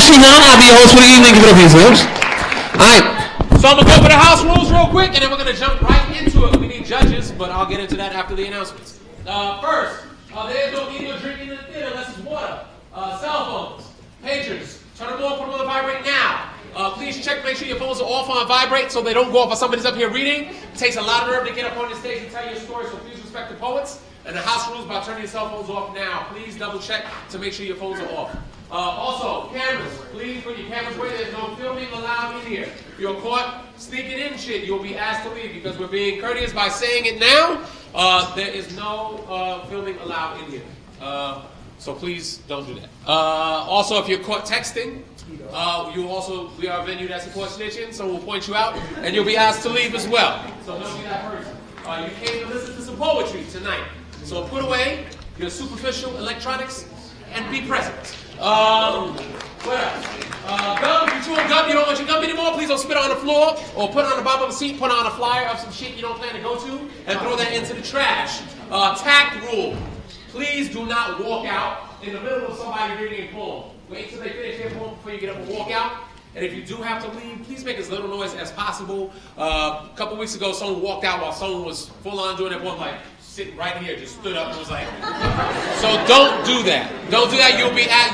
Sheehan. I'll be your host for the evening. Give it up for yourselves. All right. So I'm going to go over the house rules real quick, and then we're going to jump right into it. We need judges, but I'll get into that after the announcements. First, there's no eating or drinking in the theater unless it's water. Cell phones, pagers, turn them on, put them on vibrate now. Please check, make sure your phones are off on vibrate so they don't go off while somebody's up here reading. It takes a lot of nerve to get up on the stage and tell your story, so please respect the poets. And the house rules about turning your cell phones off now. Please double check to make sure your phones are off. Also, cameras. Please put your cameras away. There's no filming allowed in here. If you're caught sneaking in shit, you'll be asked to leave because we're being courteous by saying it now. There is no filming allowed in here. So please don't do that. Also, if you're caught texting, we are a venue that supports snitching, so we'll point you out, and you'll be asked to leave as well. So don't be that person. You came to listen to some poetry tonight, so put away your superficial electronics and be present. What else? Gum, if you chew a gum, you don't want your gum anymore, please don't spit it on the floor, or put it on the bottom of the seat, put on a flyer of some shit you don't plan to go to, and throw that into the trash. Tact rule. Please do not walk out in the middle of somebody reading a poem. Wait till they finish their poem before you get up and walk out. And if you do have to leave, please make as little noise as possible. A couple weeks ago, someone walked out while someone was full on doing their poem, like sitting right here, just stood up and was like. So don't do that. Don't do that. You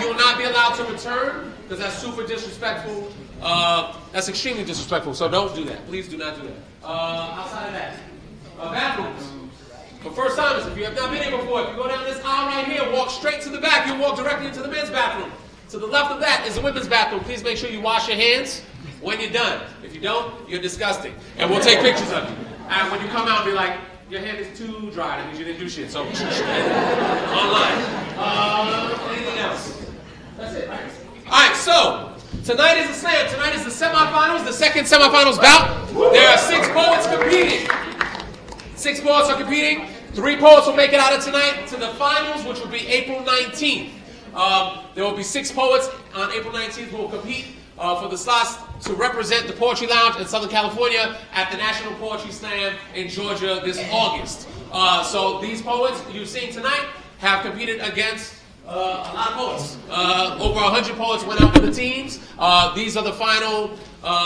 will not be allowed to return because that's super disrespectful. That's extremely disrespectful. So don't do that. Please do not do that. Outside of that, bathrooms. For first timers, if you have not been here before, if you go down this aisle right here, walk straight to the back, you'll walk directly into the men's bathroom. To the left of that is the women's bathroom. Please make sure you wash your hands when you're done. If you don't, you're disgusting. And we'll take pictures of you. And when you come out, be like, your hand is too dry. That means you didn't do shit. So, online. Anything else? That's it, right? All right, so, tonight is the slam. Tonight is the semifinals, the second semifinals bout. There are 6 poets competing. 6 poets are competing. 3 poets will make it out of tonight to the finals, which will be April 19th. There will be 6 poets on April 19th who will compete for the slots to represent the Poetry Lounge in Southern California at the National Poetry Slam in Georgia this August. So these poets you've seen tonight have competed against a lot of poets. Over 100 poets went out for the teams. These are the final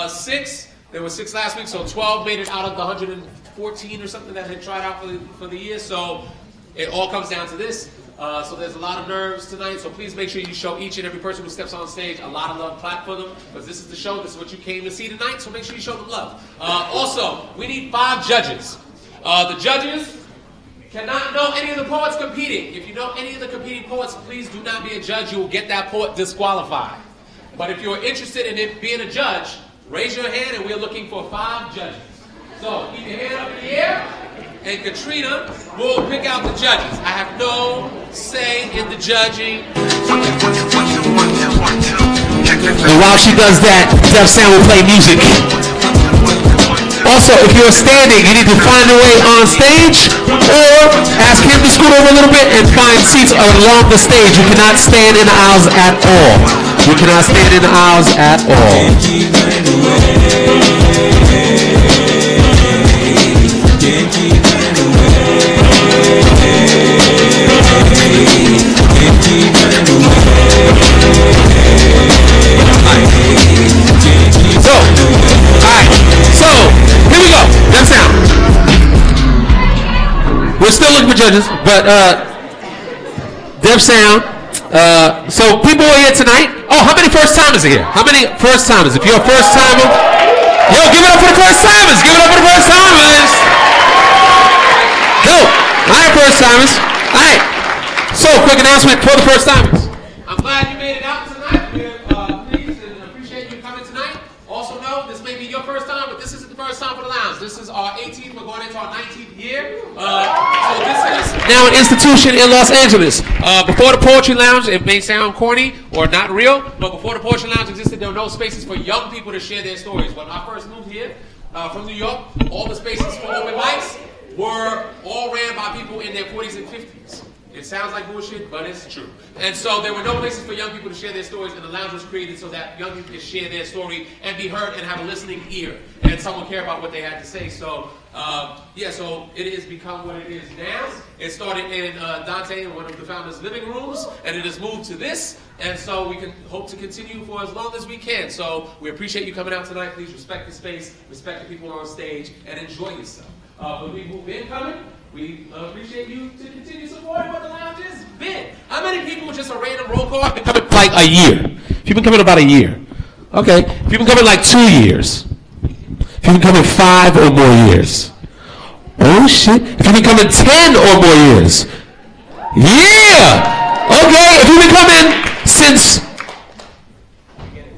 6. There were 6 last week, so 12 made it out of the 114 or something that had tried out for the year. So it all comes down to this. So there's a lot of nerves tonight, so please make sure you show each and every person who steps on stage a lot of love. Clap for them, because this is the show. This is what you came to see tonight, so make sure you show them love. Also, we need 5 judges. The judges cannot know any of the poets competing. If you know any of the competing poets, please do not be a judge. You will get that poet disqualified. But if you're interested in it being a judge, raise your hand, and we're looking for 5 judges. So keep your hand up in the air. And Katrina will pick out the judges. I have no say in the judging. And while she does that, Def Sam will play music. Also, if you're standing, you need to find a way on stage, or ask him to scoot over a little bit and find seats along the stage. You cannot stand in the aisles at all. You cannot stand in the aisles at all. So, alright, so, here we go, Def Sound. We're still looking for judges, but, Def Sound, so people are here tonight. Oh, how many first timers are here? How many first timers? If you're a first timer, yo, give it up for the first timers, give it up for the first timers. Go, alright, first timers, alright. So, quick announcement for the first timers. I'm glad you made it out tonight. We're pleased and appreciate you coming tonight. Also know, this may be your first time, but this isn't the first time for the lounge. This is our 18th, we're going into our 19th year. So this is now an institution in Los Angeles. Before the Poetry Lounge, it may sound corny or not real, but before the Poetry Lounge existed, there were no spaces for young people to share their stories. When I first moved here from New York, all the spaces for open mics were all ran by people in their 40s and 50s. It sounds like bullshit, but it's true. And so there were no places for young people to share their stories, and the lounge was created so that young people could share their story and be heard and have a listening ear, and someone care about what they had to say. So, so it has become what it is now. It started in Dante, in one of the founders' living rooms, and it has moved to this, and so we can hope to continue for as long as we can. So we appreciate you coming out tonight. Please respect the space, respect the people on stage, and enjoy yourself. For people who've been coming, we appreciate you to continue supporting what the lounge has been. How many people, just a random roll call, have been coming like a year? If you've been coming about a year. Okay. If you've been coming like 2 years. If you've been coming 5 or more years. Oh shit. If you've been coming 10 or more years. Yeah. Okay. If you've been coming since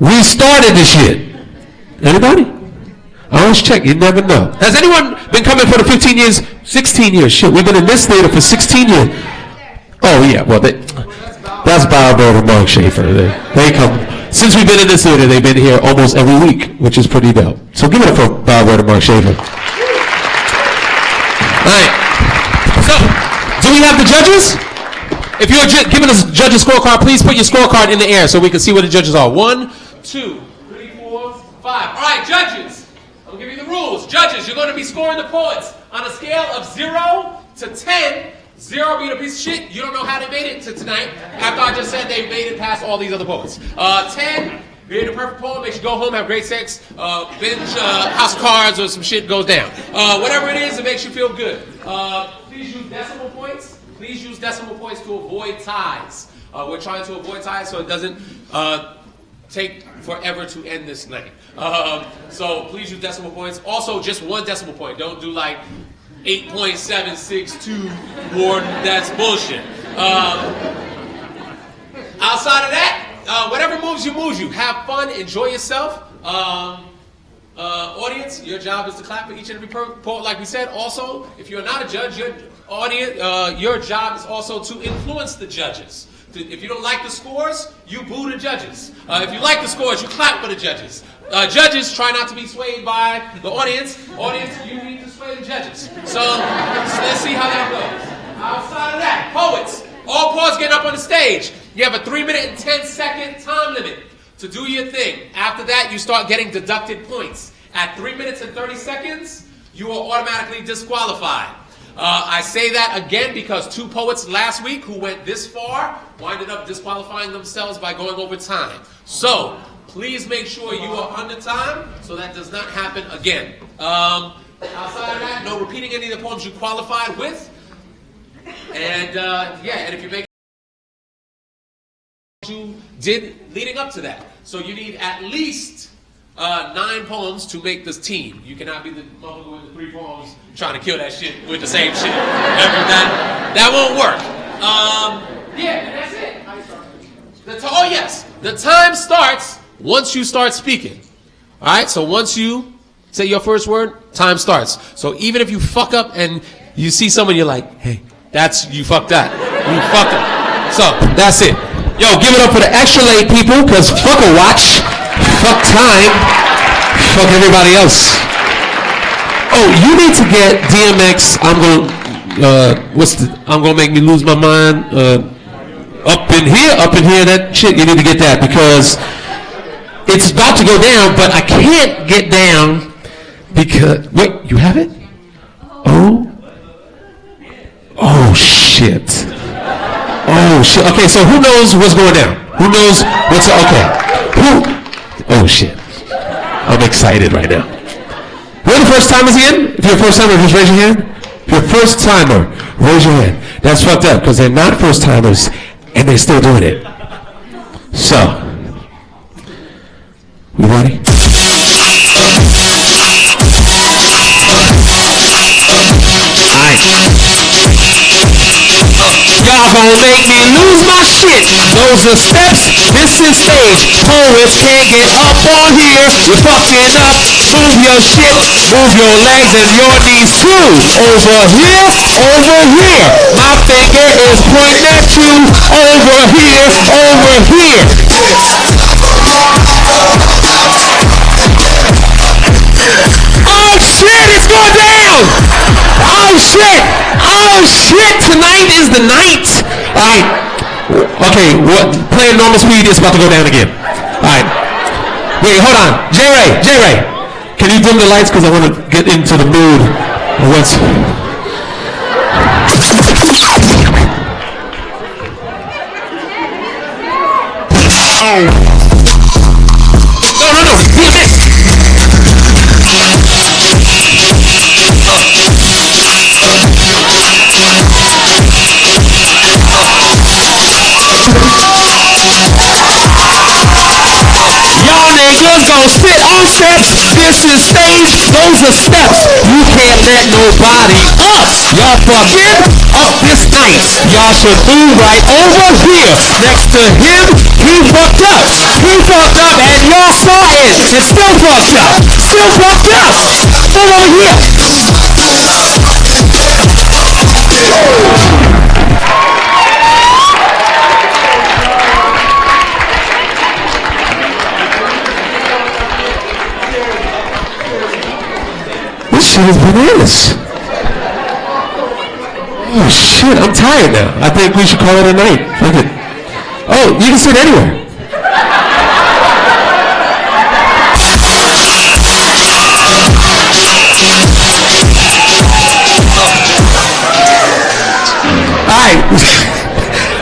we started this shit. Anybody? I always check, you never know. Has anyone been coming for the 15 years, 16 years? Shit, we've been in this theater for 16 years. Oh yeah, well, that's Bowerbird and Mark Schaefer. They come, since we've been in this theater, they've been here almost every week, which is pretty dope. So give it up for Bowerbird and Mark Schaefer. All right, so, do we have the judges? If you're giving us a judge's scorecard, please put your scorecard in the air so we can see what the judges are. 1, 2, 3, 4, 5. All right, judges. I'll give you the rules. Judges, you're going to be scoring the poets on a scale of 0 to 10. 0 being a piece of shit. You don't know how they made it to tonight. After I just said they made it past all these other poets. 10, being the perfect poem, makes you go home, have great sex, binge House of Cards or some shit goes down. Whatever it is, it makes you feel good. Please use decimal points. Please use decimal points to avoid ties. We're trying to avoid ties so it doesn't take forever to end this night. So please use decimal points. Also, just 1 decimal point. Don't do like 8.762 more. That's bullshit. Outside of that, whatever moves you. Have fun. Enjoy yourself. Audience, your job is to clap for each and every poet, like we said. Also, if you're not a judge, your job is also to influence the judges. If you don't like the scores, you boo the judges. If you like the scores, you clap for the judges. Judges, try not to be swayed by the audience. Audience, you need to sway the judges. So let's see how that goes. Outside of that, poets, all poets getting up on the stage. You have a 3-minute and 10-second time limit to do your thing. After that, you start getting deducted points. At 3 minutes and 30 seconds, you are automatically disqualified. I say that again because 2 poets last week who went this far winded up disqualifying themselves by going over time. So, please make sure you are under time so that does not happen again. Outside of that, no repeating any of the poems you qualified with. And and if you make you did leading up to that. So you need at least 9 poems to make this team. You cannot be the motherfucker with the 3 poems trying to kill that shit with the same shit. That won't work. And that's it. The time starts once you start speaking. All right, so once you say your first word, time starts. So even if you fuck up and you see someone, you're like, hey, you fucked that. You fucked it. So that's it. Yo, give it up for the extra late people, because fuck a watch, fuck time, fuck everybody else. Oh, you need to get DMX, I'm gonna make me lose my mind, up in here, that shit, you need to get that, because it's about to go down, but I can't get down, because, wait, you have it? Oh shit. Oh shit. Okay, so who knows what's going down? Who knows what's Oh shit. I'm excited right now. Who are the first timers again? If you're a first timer, just raise your hand. If you're a first timer, raise your hand. That's fucked up because they're not first timers and they're still doing it. So, we ready? Y'all gon' make me lose my shit. Those are steps, this is stage. Poets can't get up on here. You're fucking up. Move your shit, move your legs and your knees too. Over here, over here. My finger is pointing at you. Over here, over here. Oh shit, it's going down! Oh shit! Oh shit! Tonight is the night! right. Okay, play at normal speed. It's about to go down again. All right. Wait, hold on. J-Ray, can you dim the lights? Because I want to get into the mood. Once. No. Hear this. Y'all niggas gon' spit on steps. This is stage, those are steps. You can't let nobody up. Y'all fucking up this night. Y'all should move right over here. Next to him, he fucked up. He fucked up and y'all saw it. And still fucked up. Still fucked up. Move over here. This shit is bananas. Oh shit, I'm tired now. I think we should call it a night. Fuck it. Oh, you can sit anywhere.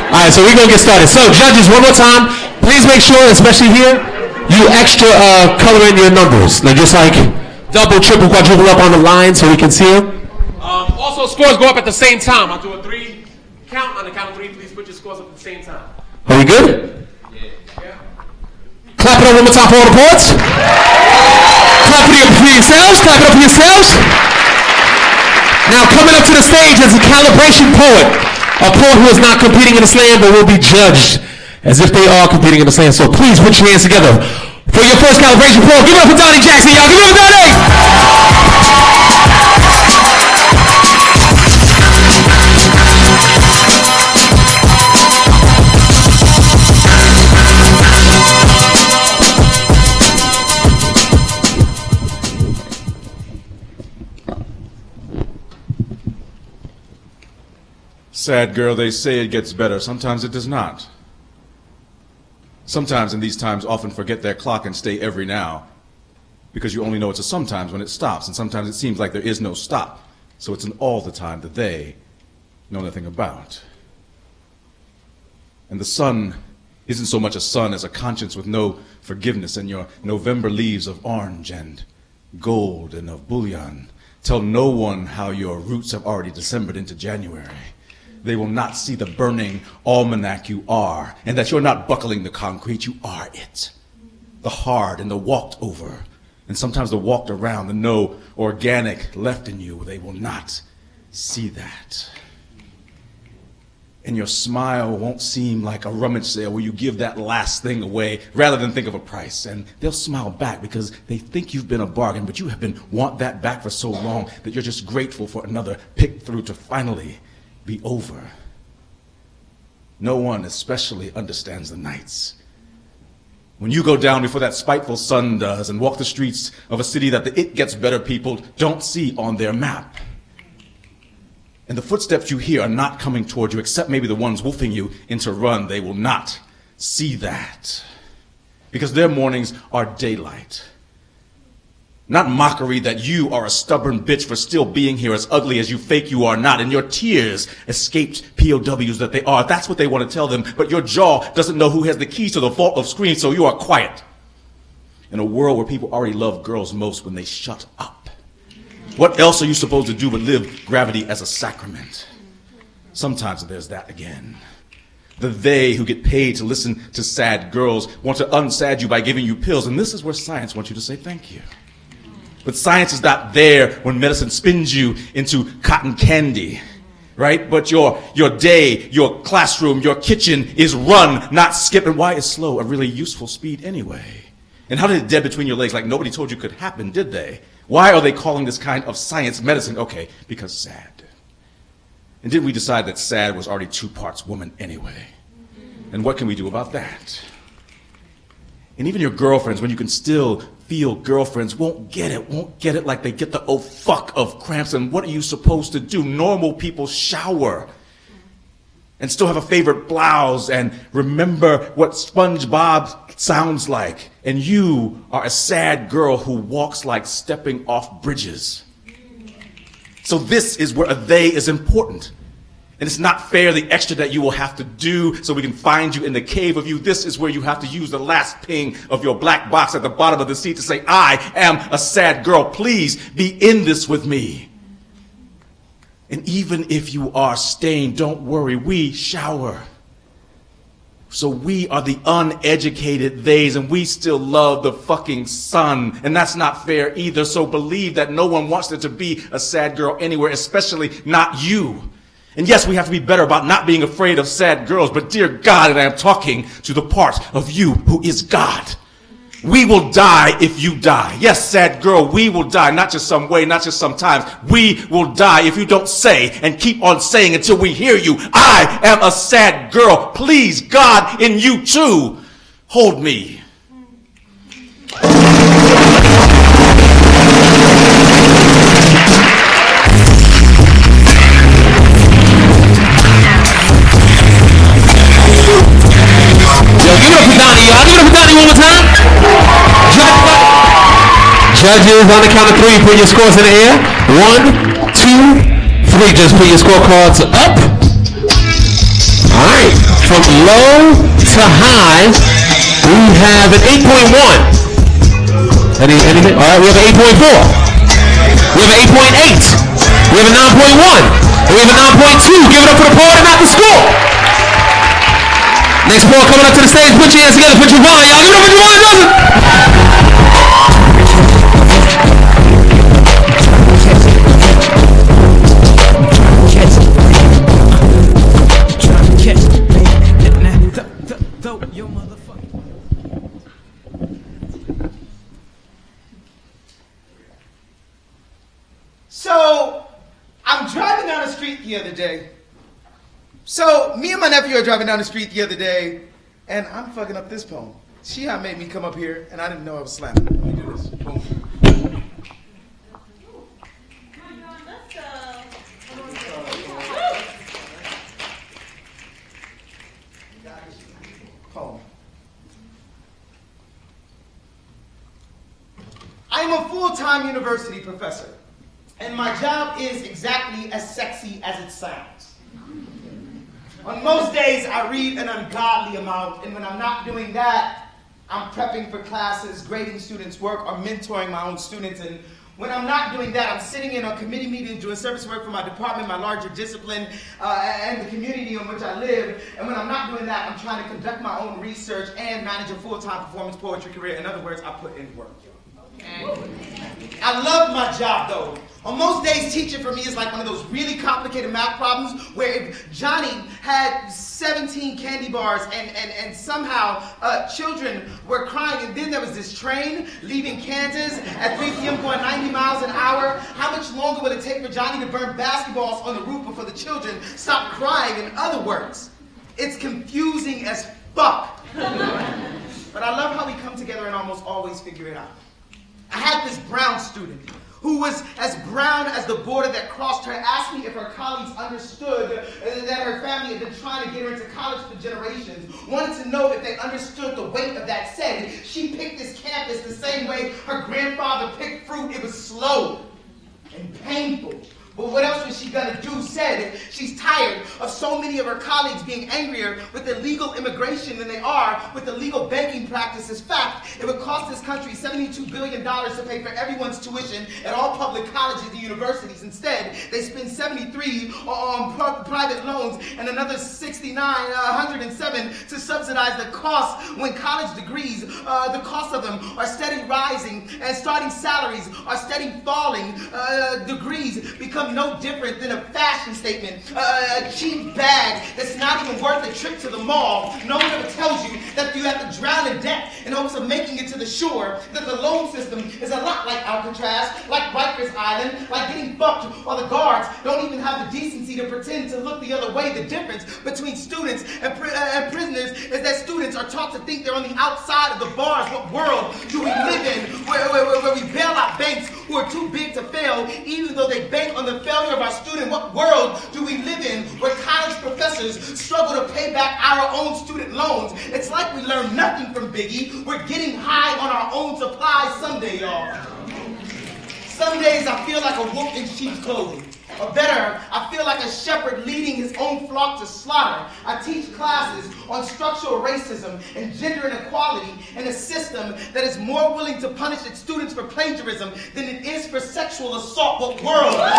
Alright, so we're gonna get started. So judges, one more time, please make sure, especially here, you extra color in your numbers. Like just like double, triple, quadruple up on the line so we can see them. Also, scores go up at the same time. I'll do a 3 count. On the count of 3, please put your scores up at the same time. Are we good? Yeah. Clap it up one more time for all the poets. Clap it up for yourselves. Clap it up for yourselves. Now, coming up to the stage is a calibration poet. A poet who is not competing in the slam but will be judged as if they are competing in the slam. So please put your hands together for your first calibration poet. Give it up for Donnie Jackson, y'all. Give it up for Donnie. Sad girl, they say it gets better. Sometimes it does not. Sometimes in these times often forget their clock and stay every now. Because you only know it's a sometimes when it stops, and sometimes it seems like there is no stop. So it's an all the time that they know nothing about. And the sun isn't so much a sun as a conscience with no forgiveness, and your November leaves of orange and gold and of bullion tell no one how your roots have already Decembered into January. They will not see the burning almanac you are, and that you're not buckling the concrete, you are it. The hard and the walked over, and sometimes the walked around, the no organic left in you, they will not see that. And your smile won't seem like a rummage sale where you give that last thing away rather than think of a price. And they'll smile back because they think you've been a bargain, but you have been want that back for so long that you're just grateful for another pick through to finally be over. No one especially understands the nights when you go down before that spiteful sun does and walk the streets of a city that the it gets better people don't see on their map. And the footsteps you hear are not coming toward you, except maybe the ones wolfing you into run. They will not see that because their mornings are daylight. Not mockery that you are a stubborn bitch for still being here as ugly as you fake you are not. And your tears escaped POWs that they are. That's what they want to tell them. But your jaw doesn't know who has the keys to the vault of screams, so you are quiet. In a world where people already love girls most when they shut up. What else are you supposed to do but live gravity as a sacrament? Sometimes there's that again. The they who get paid to listen to sad girls want to unsad you by giving you pills. And this is where science wants you to say thank you. But science is not there when medicine spins you into cotton candy, right? But your day, your classroom, your kitchen is run, not skip. And why is slow a really useful speed anyway? And how did it dead between your legs like nobody told you could happen, did they? Why are they calling this kind of science medicine? Okay, because sad. And didn't we decide that sad was already 2 parts woman anyway? And what can we do about that? And even your girlfriends, when you can still feel girlfriends, won't get it like they get the oh fuck of cramps. And what are you supposed to do? Normal people shower. and still have a favorite blouse and remember what SpongeBob sounds like. And you are a sad girl who walks like stepping off bridges. So this is where a they is important. And it's not fair the extra that you will have to do so we can find you in the cave of you. This is where you have to use the last ping of your black box at the bottom of the seat to say, I am a sad girl. Please be in this with me. And even if you are stained, don't worry, we shower. So we are the uneducated theys, and we still love the fucking sun. And that's not fair either. So believe that no one wants there to be a sad girl anywhere, especially not you. And yes, we have to be better about not being afraid of sad girls, but dear God, and I am talking to the part of you who is God. We will die if you die. Yes, sad girl, we will die, not just some way, not just sometimes. We will die if you don't say and keep on saying until we hear you. I am a sad girl. Please, God, in you too, hold me. Judges, on the count of three, put your scores in the air. 1, 2, 3. Just put your scorecards up. All right. From low to high, we have an 8.1. Anything? All right. We have an 8.4. We have an 8.8. We have a 9.1. And we have a 9.2. Give it up for the poll and not the score. Next poll coming up to the stage. Put your hands together for Javon. Y'all give it up for Javon Johnson. So, I'm driving down the street the other day. So, me and my nephew are driving down the street the other day, and I'm fucking up this poem. Shia made me come up here, and I didn't know I was slapping. Let me do this. Boom. Poem. I am a full-time university professor, and my job is exactly as sexy as it sounds. On most days, I read an ungodly amount, and when I'm not doing that, I'm prepping for classes, grading students' work, or mentoring my own students. And when I'm not doing that, I'm sitting in on committee meetings, doing service work for my department, my larger discipline, and the community in which I live. And when I'm not doing that, I'm trying to conduct my own research and manage a full-time performance poetry career. In other words, I put in work. I love my job, though. On most days, teaching for me is like one of those really complicated math problems where if Johnny had 17 candy bars and somehow children were crying, and then there was this train leaving Kansas at 3 p.m. going 90 miles an hour, how much longer would it take for Johnny to burn basketballs on the roof before the children stopped crying? In other words, it's confusing as fuck. But I love how we come together and almost always figure it out. I had this brown student who was as brown as the border that crossed her, asked me if her colleagues understood that her family had been trying to get her into college for generations, wanted to know if they understood the weight of that. Said she picked this campus the same way her grandfather picked fruit. It was slow and painful. But what else was she gonna do? Said she's tired of so many of her colleagues being angrier with illegal immigration than they are with illegal banking practices. Fact, it would cost this country $72 billion to pay for everyone's tuition at all public colleges and universities. Instead, they spend $73 on private loans and another $107 to subsidize the cost when college degrees, the cost of them are steady rising and starting salaries are steady falling. Degrees become no different than a fashion statement, a cheap bag that's not even worth a trip to the mall. No one ever tells you that you have to drown in debt in hopes of making it to the shore, that the loan system is a lot like Alcatraz, like Rikers Island, like getting fucked while the guards don't even have the decency to pretend to look the other way. The difference between students and prisoners is that students are taught to think they're on the outside of the bars. What world do we live in where we bail out banks who are too big to fail, even though they bank on the failure of our student? What world do we live in where college professors struggle to pay back our own student loans. It's like we learned nothing from Biggie. We're getting high on our own supplies someday, y'all. Some days I feel like a wolf in sheep's clothing. Or better, I feel like a shepherd leading his own flock to slaughter. I teach classes on structural racism and gender inequality in a system that is more willing to punish its students for plagiarism than it is for sexual assault. What world are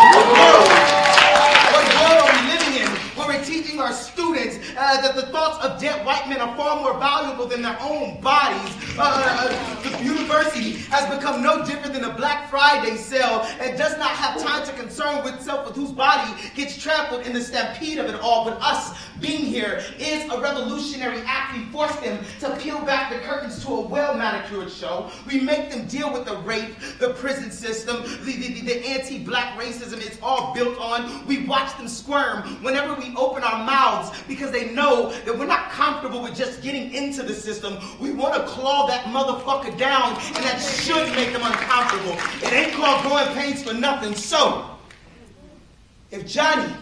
we living in? Where we're teaching our students that the thoughts of dead white men are far more valuable than their own bodies. The university has become no different than a Black Friday sale and does not have time to concern with itself with whose body gets trampled in the stampede of it all. But us being here is a revolutionary act. We force them to peel back the curtains to a well-manicured show. We make them deal with the rape, the prison system, the anti-black racism it's all built on. We watch them squirm whenever we open our mouths because they know that we're not comfortable with just getting into the system. We want to claw that motherfucker down, and that should make them uncomfortable. It ain't called growing pains for nothing. So, if Johnny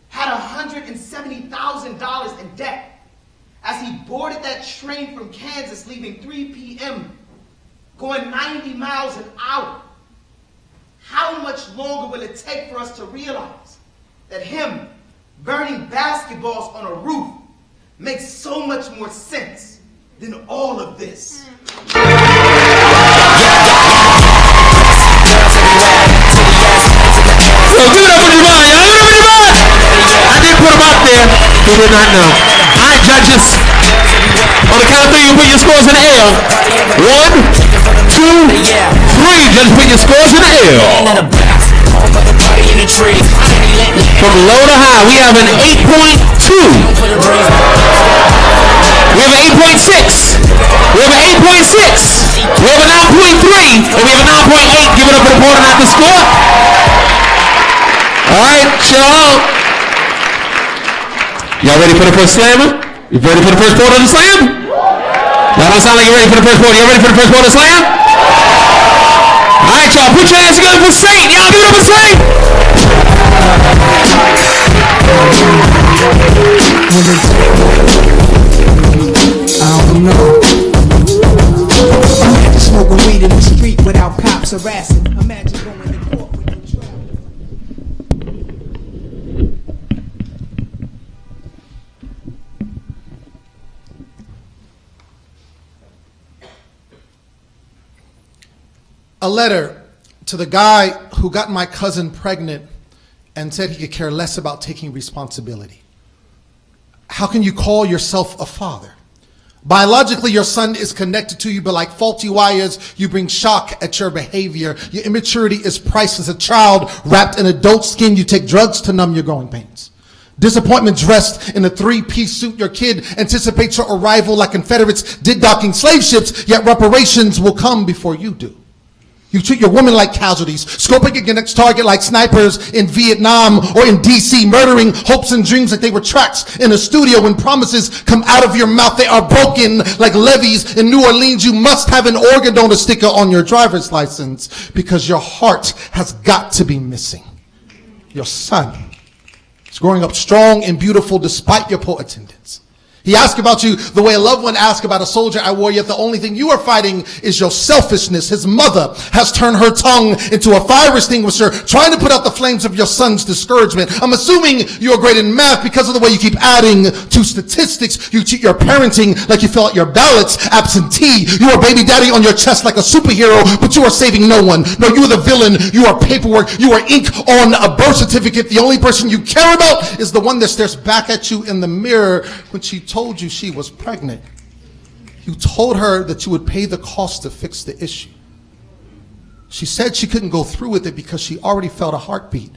had $170,000 in debt as he boarded that train from Kansas leaving 3 p.m., going 90 miles an hour, how much longer will it take for us to realize that him burning basketballs on a roof makes so much more sense than all of this? So give it up for Javon, y'all. Give it up for Javon. I did put him out there. He did not know. All right, judges. On the count of three, you put your scores in the L. 1, 2, 3. Judges, put your scores in the L. From low to high, we have an 8.2. We have an 8.6. We have an 8.6. We have a 9.3. And we have a 9.8. Give it up for the board and not the score. All right, y'all. Y'all ready for the first slammer? You ready for the first quarter of the slam? Y'all don't sound like you're ready for the first quarter. Y'all ready for the first quarter of the slam? All right, y'all. Put your hands together for Saint. Y'all give it up for Saint. I don't know. Imagine smoking weed in the street without cops harassing. Imagine going to court with no trial. A letter to the guy who got my cousin pregnant and said he could care less about taking responsibility. How can you call yourself a father? Biologically, your son is connected to you, but like faulty wires, you bring shock at your behavior. Your immaturity is priceless. A child wrapped in adult skin, you take drugs to numb your growing pains. Disappointment dressed in a 3-piece suit. Your kid anticipates your arrival like Confederates did docking slave ships, yet reparations will come before you do. You treat your women like casualties, scoping your next target like snipers in Vietnam or in DC, murdering hopes and dreams like they were tracks in a studio. When promises come out of your mouth, they are broken like levees in New Orleans. You must have an organ donor sticker on your driver's license because your heart has got to be missing. Your son is growing up strong and beautiful despite your poor attendance. He asked about you the way a loved one asked about a soldier at war, yet the only thing you are fighting is your selfishness. His mother has turned her tongue into a fire extinguisher, trying to put out the flames of your son's discouragement. I'm assuming you're great in math because of the way you keep adding to statistics. You cheat your parenting like you fill out your ballots absentee. You are baby daddy on your chest like a superhero, but you are saving no one. No, you are the villain. You are paperwork. You are ink on a birth certificate. The only person you care about is the one that stares back at you in the mirror when she told you she was pregnant. You told her that you would pay the cost to fix the issue. She said she couldn't go through with it because she already felt a heartbeat.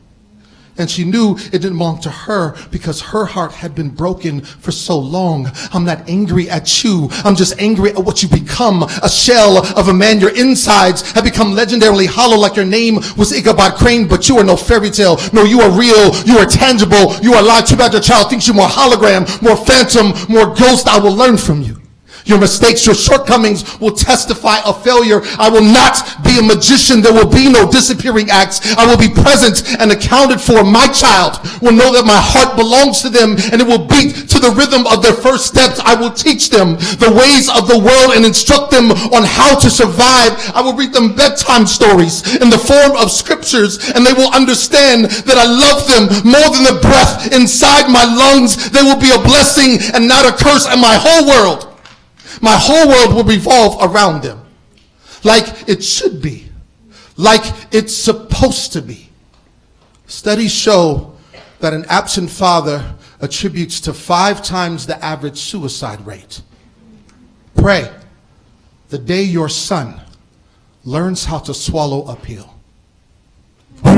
And she knew it didn't belong to her because her heart had been broken for so long. I'm not angry at you. I'm just angry at what you become. A shell of a man. Your insides have become legendarily hollow like your name was Ichabod Crane, but you are no fairy tale. No, you are real. You are tangible. You are alive. Too bad your child thinks you're more hologram, more phantom, more ghost. I will learn from you. Your mistakes, your shortcomings will testify of failure. I will not be a magician. There will be no disappearing acts. I will be present and accounted for. My child will know that my heart belongs to them and it will beat to the rhythm of their first steps. I will teach them the ways of the world and instruct them on how to survive. I will read them bedtime stories in the form of scriptures, and they will understand that I love them more than the breath inside my lungs. They will be a blessing and not a curse, and my whole world will revolve around them like it should be, like it's supposed to be. Studies show that an absent father attributes to 5 times the average suicide rate. Pray the day your son learns how to swallow a pill. All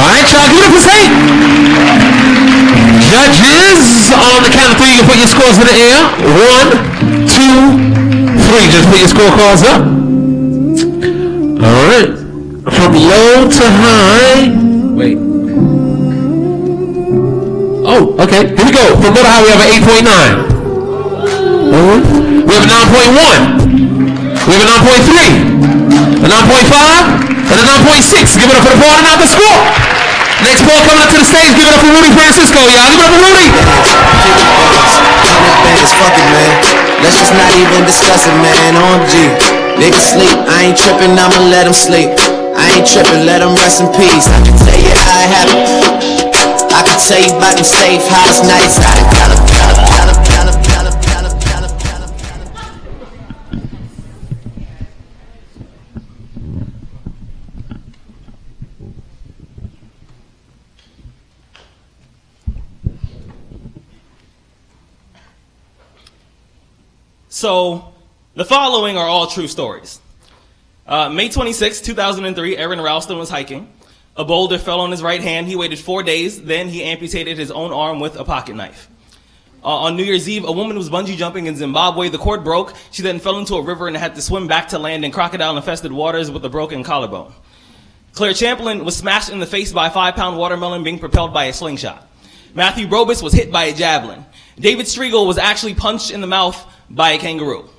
right, y'all, give it up for Saint. Judges, on the count of 3, you can put your scores in the air. 1, 2, 3. Just put your scorecards up. All right. From low to high. Wait. Oh, okay. Here we go. From low to high, we have an 8.9. We have a 9.1. We have a 9.3. A 9.5. And a 9.6. Give it up for the ball and not the score. Next ball coming up to the stage. Give it up for Rudy Francisco, y'all. Give it up for Rudy. Fuck it, man. Let's just not even discuss it, man. OMG. Niggas sleep. I ain't tripping. I'ma let them sleep. I ain't tripping. Let them rest in peace. I can tell you how it happened. I can tell you about them safe house nights. I got them. So, the following are all true stories. May 26, 2003, Aaron Ralston was hiking. A boulder fell on his right hand. He waited 4 days. Then he amputated his own arm with a pocket knife. On New Year's Eve, a woman was bungee jumping in Zimbabwe. The cord broke. She then fell into a river and had to swim back to land in crocodile-infested waters with a broken collarbone. Claire Champlin was smashed in the face by a 5-pound watermelon being propelled by a slingshot. Matthew Brobus was hit by a javelin. David Striegel was actually punched in the mouth by a kangaroo.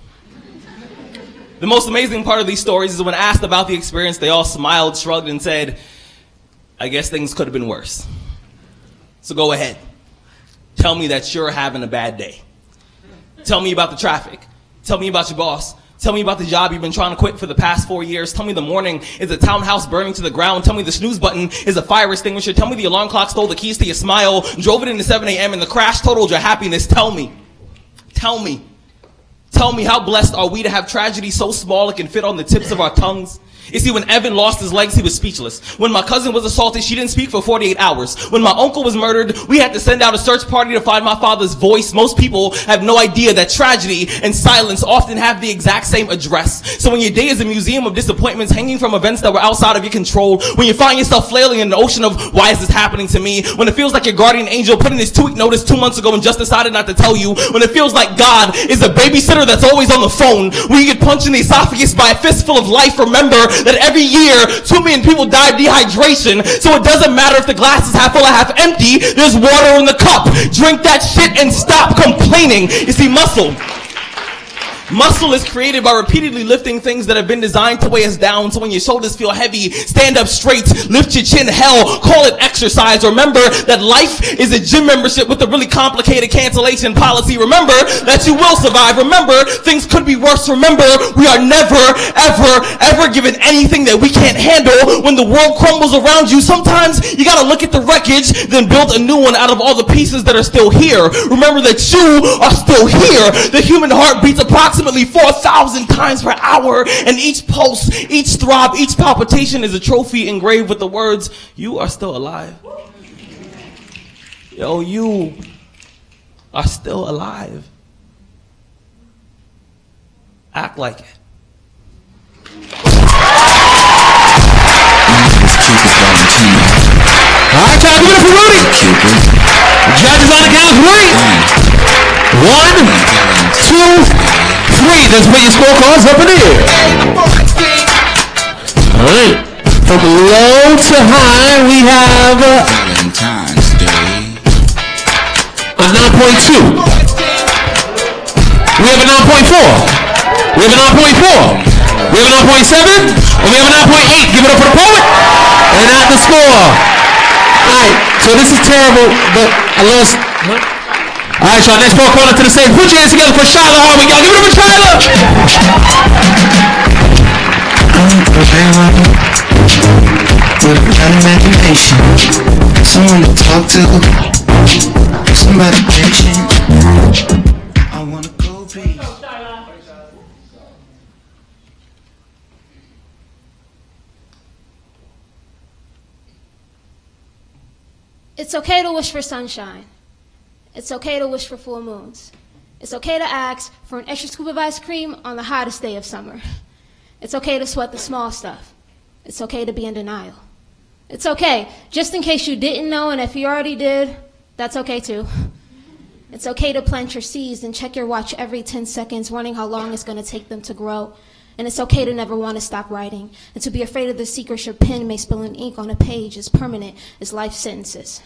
The most amazing part of these stories is when asked about the experience, they all smiled, shrugged, and said, I guess things could have been worse. So go ahead. Tell me that you're having a bad day. Tell me about the traffic. Tell me about your boss. Tell me about the job you've been trying to quit for the past 4 years. Tell me the morning is a townhouse burning to the ground. Tell me the snooze button is a fire extinguisher. Tell me the alarm clock stole the keys to your smile, drove it into 7 a.m. and the crash totaled your happiness. Tell me. Tell me. Tell me, how blessed are we to have tragedy so small it can fit on the tips of our tongues? You see, when Evan lost his legs, he was speechless. When my cousin was assaulted, she didn't speak for 48 hours. When my uncle was murdered, we had to send out a search party to find my father's voice. Most people have no idea that tragedy and silence often have the exact same address. So when your day is a museum of disappointments hanging from events that were outside of your control, when you find yourself flailing in the ocean of why is this happening to me, when it feels like your guardian angel put in his 2-week notice 2 months ago and just decided not to tell you, when it feels like God is a babysitter that's always on the phone, when you get punched in the esophagus by a fistful of life, remember that every year 2 million people die of dehydration. So it doesn't matter if the glass is half full or half empty, there's water in the cup. Drink that shit and stop complaining. You see, Muscle is created by repeatedly lifting things that have been designed to weigh us down. So when your shoulders feel heavy, stand up straight, lift your chin. Hell, call it exercise. Remember that life is a gym membership with a really complicated cancellation policy. Remember that you will survive. Remember, things could be worse. Remember, we are never, ever, ever given anything that we can't handle. When the world crumbles around you, sometimes you gotta look at the wreckage, then build a new one out of all the pieces that are still here. Remember that you are still here. The human heart beats approximately 4,000 times per hour, and each pulse, each throb, each palpitation is a trophy engraved with the words, you are still alive. Yo, you are still alive. Act like it. All right, y'all, give it up for Rudy. Judges on the count of 3. 1, 2, 3. Just put your scorecards up in the air. All right. From low to high, we have Valentine's Day. 9.2. We have a 9.4. We have a 9.4. We have a 9.7. And we have a 9.8. Give it up for the poet. And not the score. Alright, so this is terrible, but I lost. Alright, y'all, next ball corner to the stage. Put your hands together for Shyla Hardwick. Y'all give it up for Shyla. With an imagination, someone to talk to, somebody patient. I wanna go be. It's okay to wish for sunshine. It's okay to wish for full moons. It's okay to ask for an extra scoop of ice cream on the hottest day of summer. It's okay to sweat the small stuff. It's okay to be in denial. It's okay, just in case you didn't know, and if you already did, that's okay too. It's okay to plant your seeds and check your watch every 10 seconds, wondering how long it's going to take them to grow. And it's okay to never want to stop writing, and to be afraid of the secrets your pen may spill in ink on a page as permanent as life sentences.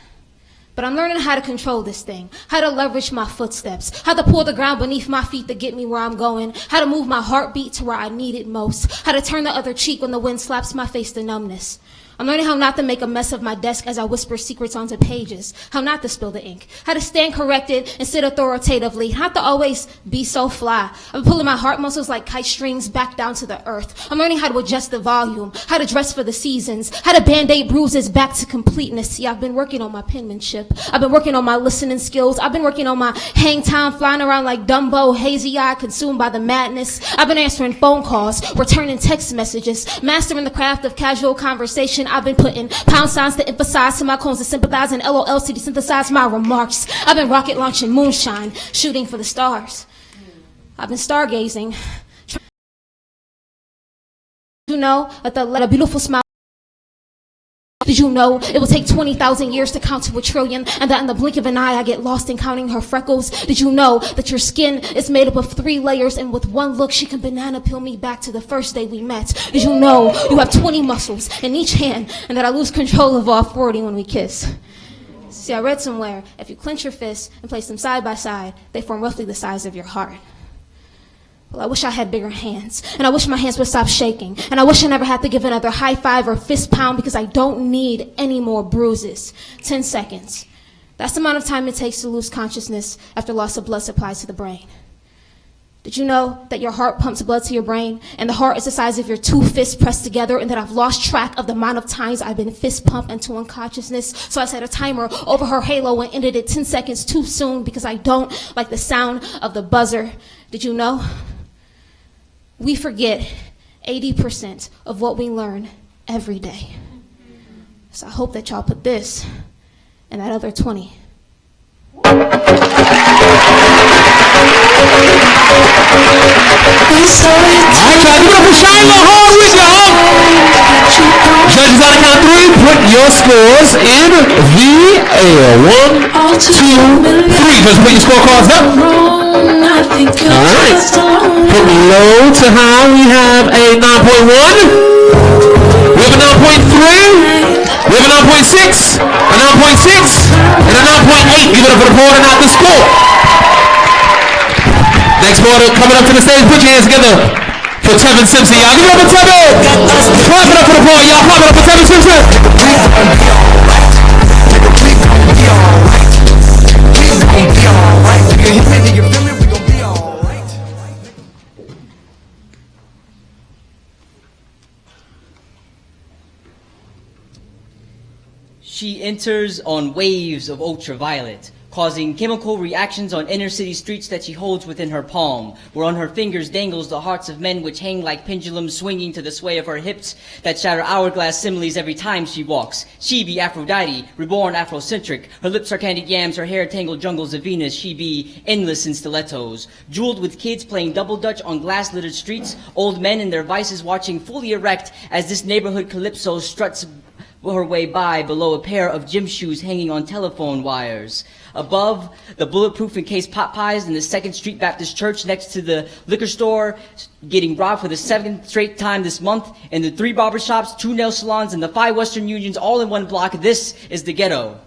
But I'm learning how to control this thing, how to leverage my footsteps, how to pull the ground beneath my feet to get me where I'm going, how to move my heartbeat to where I need it most, how to turn the other cheek when the wind slaps my face to numbness. I'm learning how not to make a mess of my desk as I whisper secrets onto pages, how not to spill the ink, how to stand corrected and sit authoritatively, not to always be so fly. I'm pulling my heart muscles like kite strings back down to the earth. I'm learning how to adjust the volume, how to dress for the seasons, how to band-aid bruises back to completeness. See, I've been working on my penmanship. I've been working on my listening skills. I've been working on my hang time, flying around like Dumbo, hazy-eyed, consumed by the madness. I've been answering phone calls, returning text messages, mastering the craft of casual conversation. I've been putting pound signs to emphasize, semicolons to sympathize, and LOLs to desynthesize my remarks. I've been rocket launching moonshine, shooting for the stars. I've been stargazing. You know that the beautiful smile. Did you know it will take 20,000 years to count to 1 trillion, and that in the blink of an eye I get lost in counting her freckles? Did you know that your skin is made up of 3 layers, and with one look she can banana peel me back to the first day we met? Did you know you have 20 muscles in each hand, and that I lose control of all 40 when we kiss? See, I read somewhere, if you clench your fists and place them side by side, they form roughly the size of your heart. Well, I wish I had bigger hands, and I wish my hands would stop shaking, and I wish I never had to give another high five or fist pound, because I don't need any more bruises. 10 seconds. That's the amount of time it takes to lose consciousness after loss of blood supply to the brain. Did you know that your heart pumps blood to your brain, and the heart is the size of your 2 fists pressed together, and that I've lost track of the amount of times I've been fist pumped into unconsciousness? So I set a timer over her halo and ended it 10 seconds too soon, because I don't like the sound of the buzzer. Did you know? We forget 80% of what we learn every day. So I hope that y'all put this in that other 20. Alright, y'all, give it up for Shyla Hardwick, y'all. Judges on the count of 3, put your scores in the air. 1, 2, 3. Just put your scorecards up. Alright. From low to high, we have a 9.1. We have a 9.3. We have a 9.6. A 9.6. And a 9.8. Give it up for the board and not the score. Next border coming up to the stage. Put your hands together for Tevin Simpson. Y'all give it up for Tevin. Clap it up for the board. Y'all clap it up for Tevin Simpson. She enters on waves of ultraviolet, causing chemical reactions on inner city streets that she holds within her palm, where on her fingers dangles the hearts of men which hang like pendulums swinging to the sway of her hips that shatter hourglass similes every time she walks. She be Aphrodite, reborn Afrocentric. Her lips are candied yams, her hair tangled jungles of Venus. She be endless in stilettos, jeweled with kids playing double dutch on glass-littered streets, old men in their vices watching fully erect as this neighborhood calypso struts her way by below a pair of gym shoes hanging on telephone wires. Above, the bulletproof encased pot pies in the 2nd Street Baptist Church next to the liquor store, getting robbed for the 7th straight time this month, and the 3 barbershops, 2 nail salons, and the 5 Western Unions all in one block. This is the ghetto.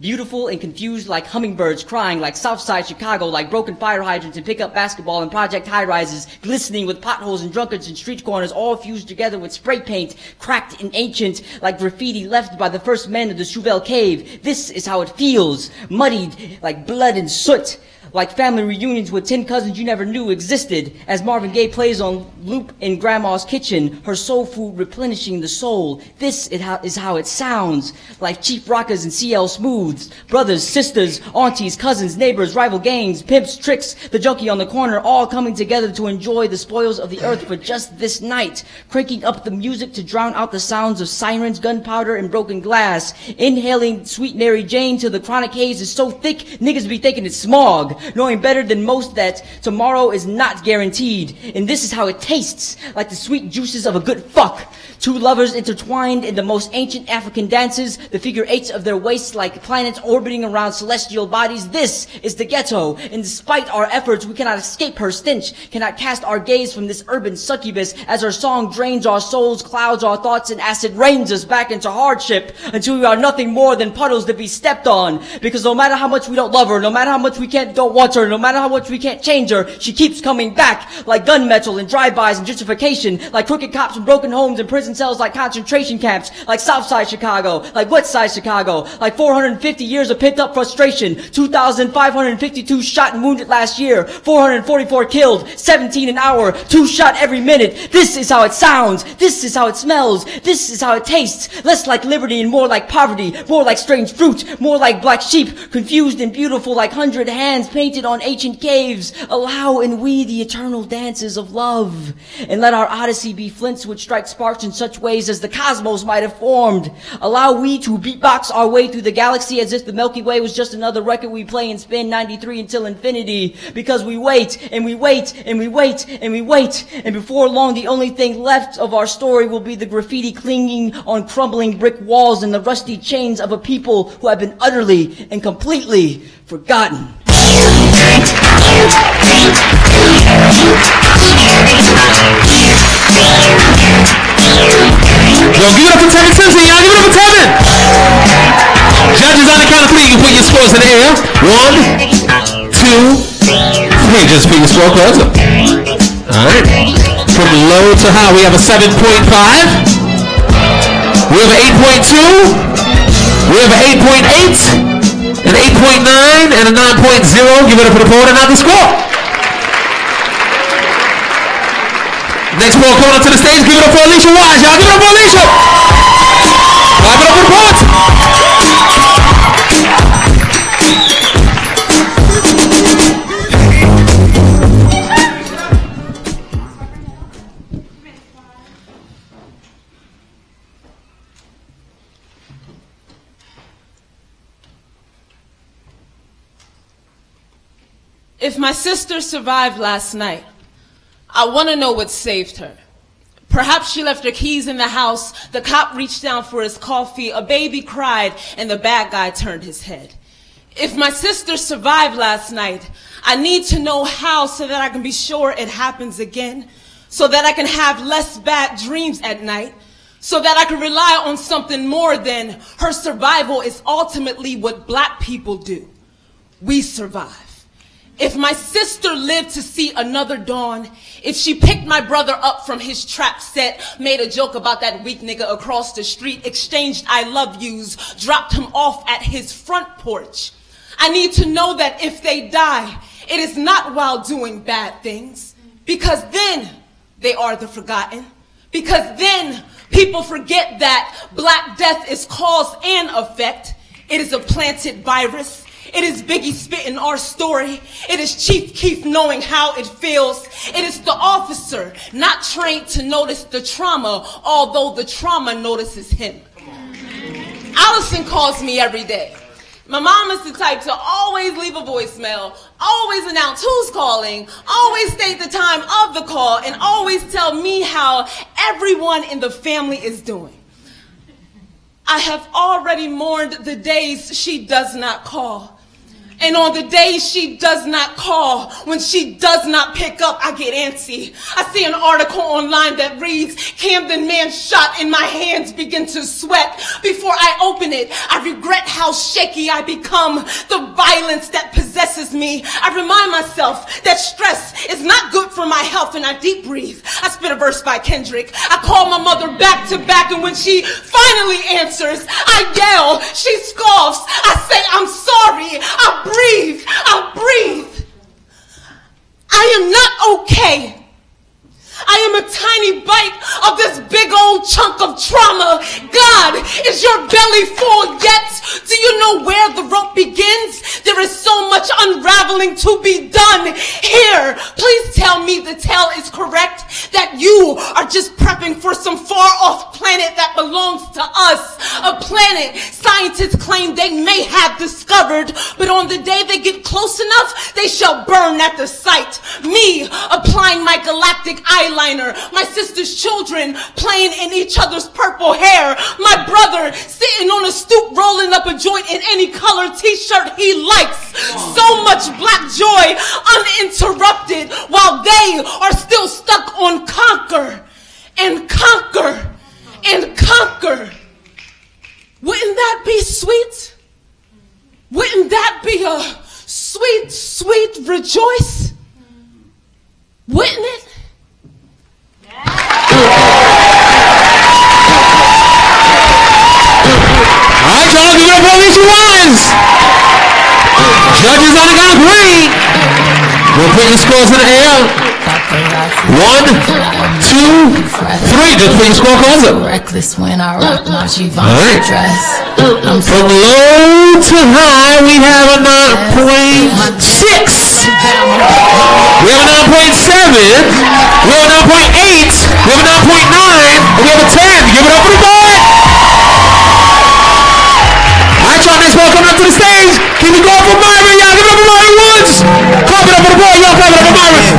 Beautiful and confused like hummingbirds crying, like Southside Chicago, like broken fire hydrants and pickup basketball and project high-rises, glistening with potholes and drunkards and street corners, all fused together with spray paint, cracked and ancient, like graffiti left by the first men of the Chauvel Cave. This is how it feels, muddied like blood and soot. Like family reunions with 10 cousins you never knew existed, as Marvin Gaye plays on loop in Grandma's kitchen, her soul food replenishing the soul. This is how it sounds, like Chief Rockers and CL Smooths, brothers, sisters, aunties, cousins, neighbors, rival gangs, pimps, tricks, the junkie on the corner, all coming together to enjoy the spoils of the earth for just this night, cranking up the music to drown out the sounds of sirens, gunpowder, and broken glass, inhaling sweet Mary Jane till the chronic haze is so thick, niggas be thinking it's smog. Knowing better than most that tomorrow is not guaranteed. And this is how it tastes, like the sweet juices of a good fuck. Two lovers intertwined in the most ancient African dances, the figure eights of their waists like planets orbiting around celestial bodies. This is the ghetto, and despite our efforts, we cannot escape her stench, cannot cast our gaze from this urban succubus as her song drains our souls, clouds our thoughts, and acid rains us back into hardship until we are nothing more than puddles to be stepped on. Because no matter how much we don't love her, no matter how much we don't want her, no matter how much we can't change her, she keeps coming back like gunmetal and drive-bys and gentrification, like crooked cops and broken homes and prison cells, like concentration camps, like Southside Chicago, like Westside Chicago, like 450 years of pent-up frustration, 2,552 shot and wounded last year, 444 killed, 17 an hour, 2 shot every minute. This is how it sounds, this is how it smells, this is how it tastes, less like liberty and more like poverty, more like strange fruit, more like black sheep, confused and beautiful like 100 hands painted on ancient caves. Allow and we the eternal dances of love, and let our odyssey be flints which strike sparks in such ways as the cosmos might have formed. Allow we to beatbox our way through the galaxy as if the Milky Way was just another record we play and spin 93 until infinity, because we wait and we wait and we wait and we wait, and before long the only thing left of our story will be the graffiti clinging on crumbling brick walls and the rusty chains of a people who have been utterly and completely forgotten. Yo, give it up for Tevin Simpson, y'all. Give it up for Tevin. Judges, on the count of 3, you can put your scores in the air. 1, 2, 3. Just put your scorecards up. All right. From low to high, we have a 7.5. We have an 8.2. We have an 8.8. An 8.9 and a 9.0. Give it up for the board and not the score. Next ball coming up to the stage. Give it up for Alyesha Wise, y'all. Give it up for Alyesha. Clap it up for the board. If my sister survived last night, I want to know what saved her. Perhaps she left her keys in the house, the cop reached down for his coffee, a baby cried, and the bad guy turned his head. If my sister survived last night, I need to know how so that I can be sure it happens again, so that I can have less bad dreams at night, so that I can rely on something more than her survival is ultimately what black people do. We survive. If my sister lived to see another dawn, if she picked my brother up from his trap set, made a joke about that weak nigga across the street, exchanged I love yous, dropped him off at his front porch, I need to know that if they die, it is not while doing bad things, because then they are the forgotten, because then people forget that Black death is cause and effect. It is a planted virus. It is Biggie spitting our story. It is Chief Keef knowing how it feels. It is the officer not trained to notice the trauma, although the trauma notices him. Allison calls me every day. My mom is the type to always leave a voicemail, always announce who's calling, always state the time of the call, and always tell me how everyone in the family is doing. I have already mourned the days she does not call. And on the days she does not call, when she does not pick up, I get antsy. I see an article online that reads, Camden man shot and my hands begin to sweat. Before I open it, I regret how shaky I become, the violence that possesses me. I remind myself that stress is not good for my health, and I deep breathe. I spit a verse by Kendrick. I call my mother back to back, and when she finally answers, I yell. She scoffs. I say, I'm sorry. I breathe. I am not okay. I am a tiny bite of this big old chunk of trauma. God, is your belly full yet? Do you know where the rope begins? There is so much unraveling to be done here. Please tell me the tale is correct, that you are just prepping for some far-off planet that belongs to us. A planet scientists claim they may have discovered, but on the day they get close enough, they shall burn at the sight. Me, applying my galactic eyeliner, my sister's children playing in each other's purple hair, my brother sitting on a stoop rolling up a joint in any color t-shirt he likes. So much black joy uninterrupted while they are still stuck on conquer and conquer and conquer. Wouldn't that be sweet? Wouldn't that be a sweet, sweet rejoice? Wouldn't it? All right, y'all, give it up for Alyesha Wise. Judges on the count of three. We'll put your scores in the air. 1, 2, 3. Just put your scorecards up. Reckless when I rock my Givenchy dress. From low to high, we have a 9.6. We have a 9.7. We have a 9.8. We have a 9.9. And we have a 10. Give it up for the board. All right, y'all, next ball coming up to the stage. Keep it going for Myron, y'all. Give it up for Myron Woods. Clap it up for the boy, y'all. Clap it up for Myron.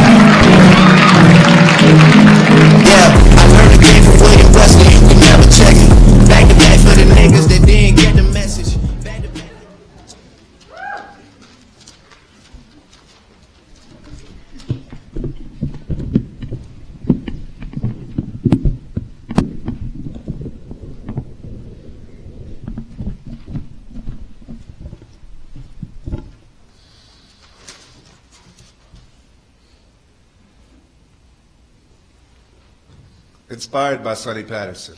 Yeah, I learned the game from William Wesley. You can never check it. Back to back for the niggas that didn't get the message. Back to back. Inspired by Sonny Patterson.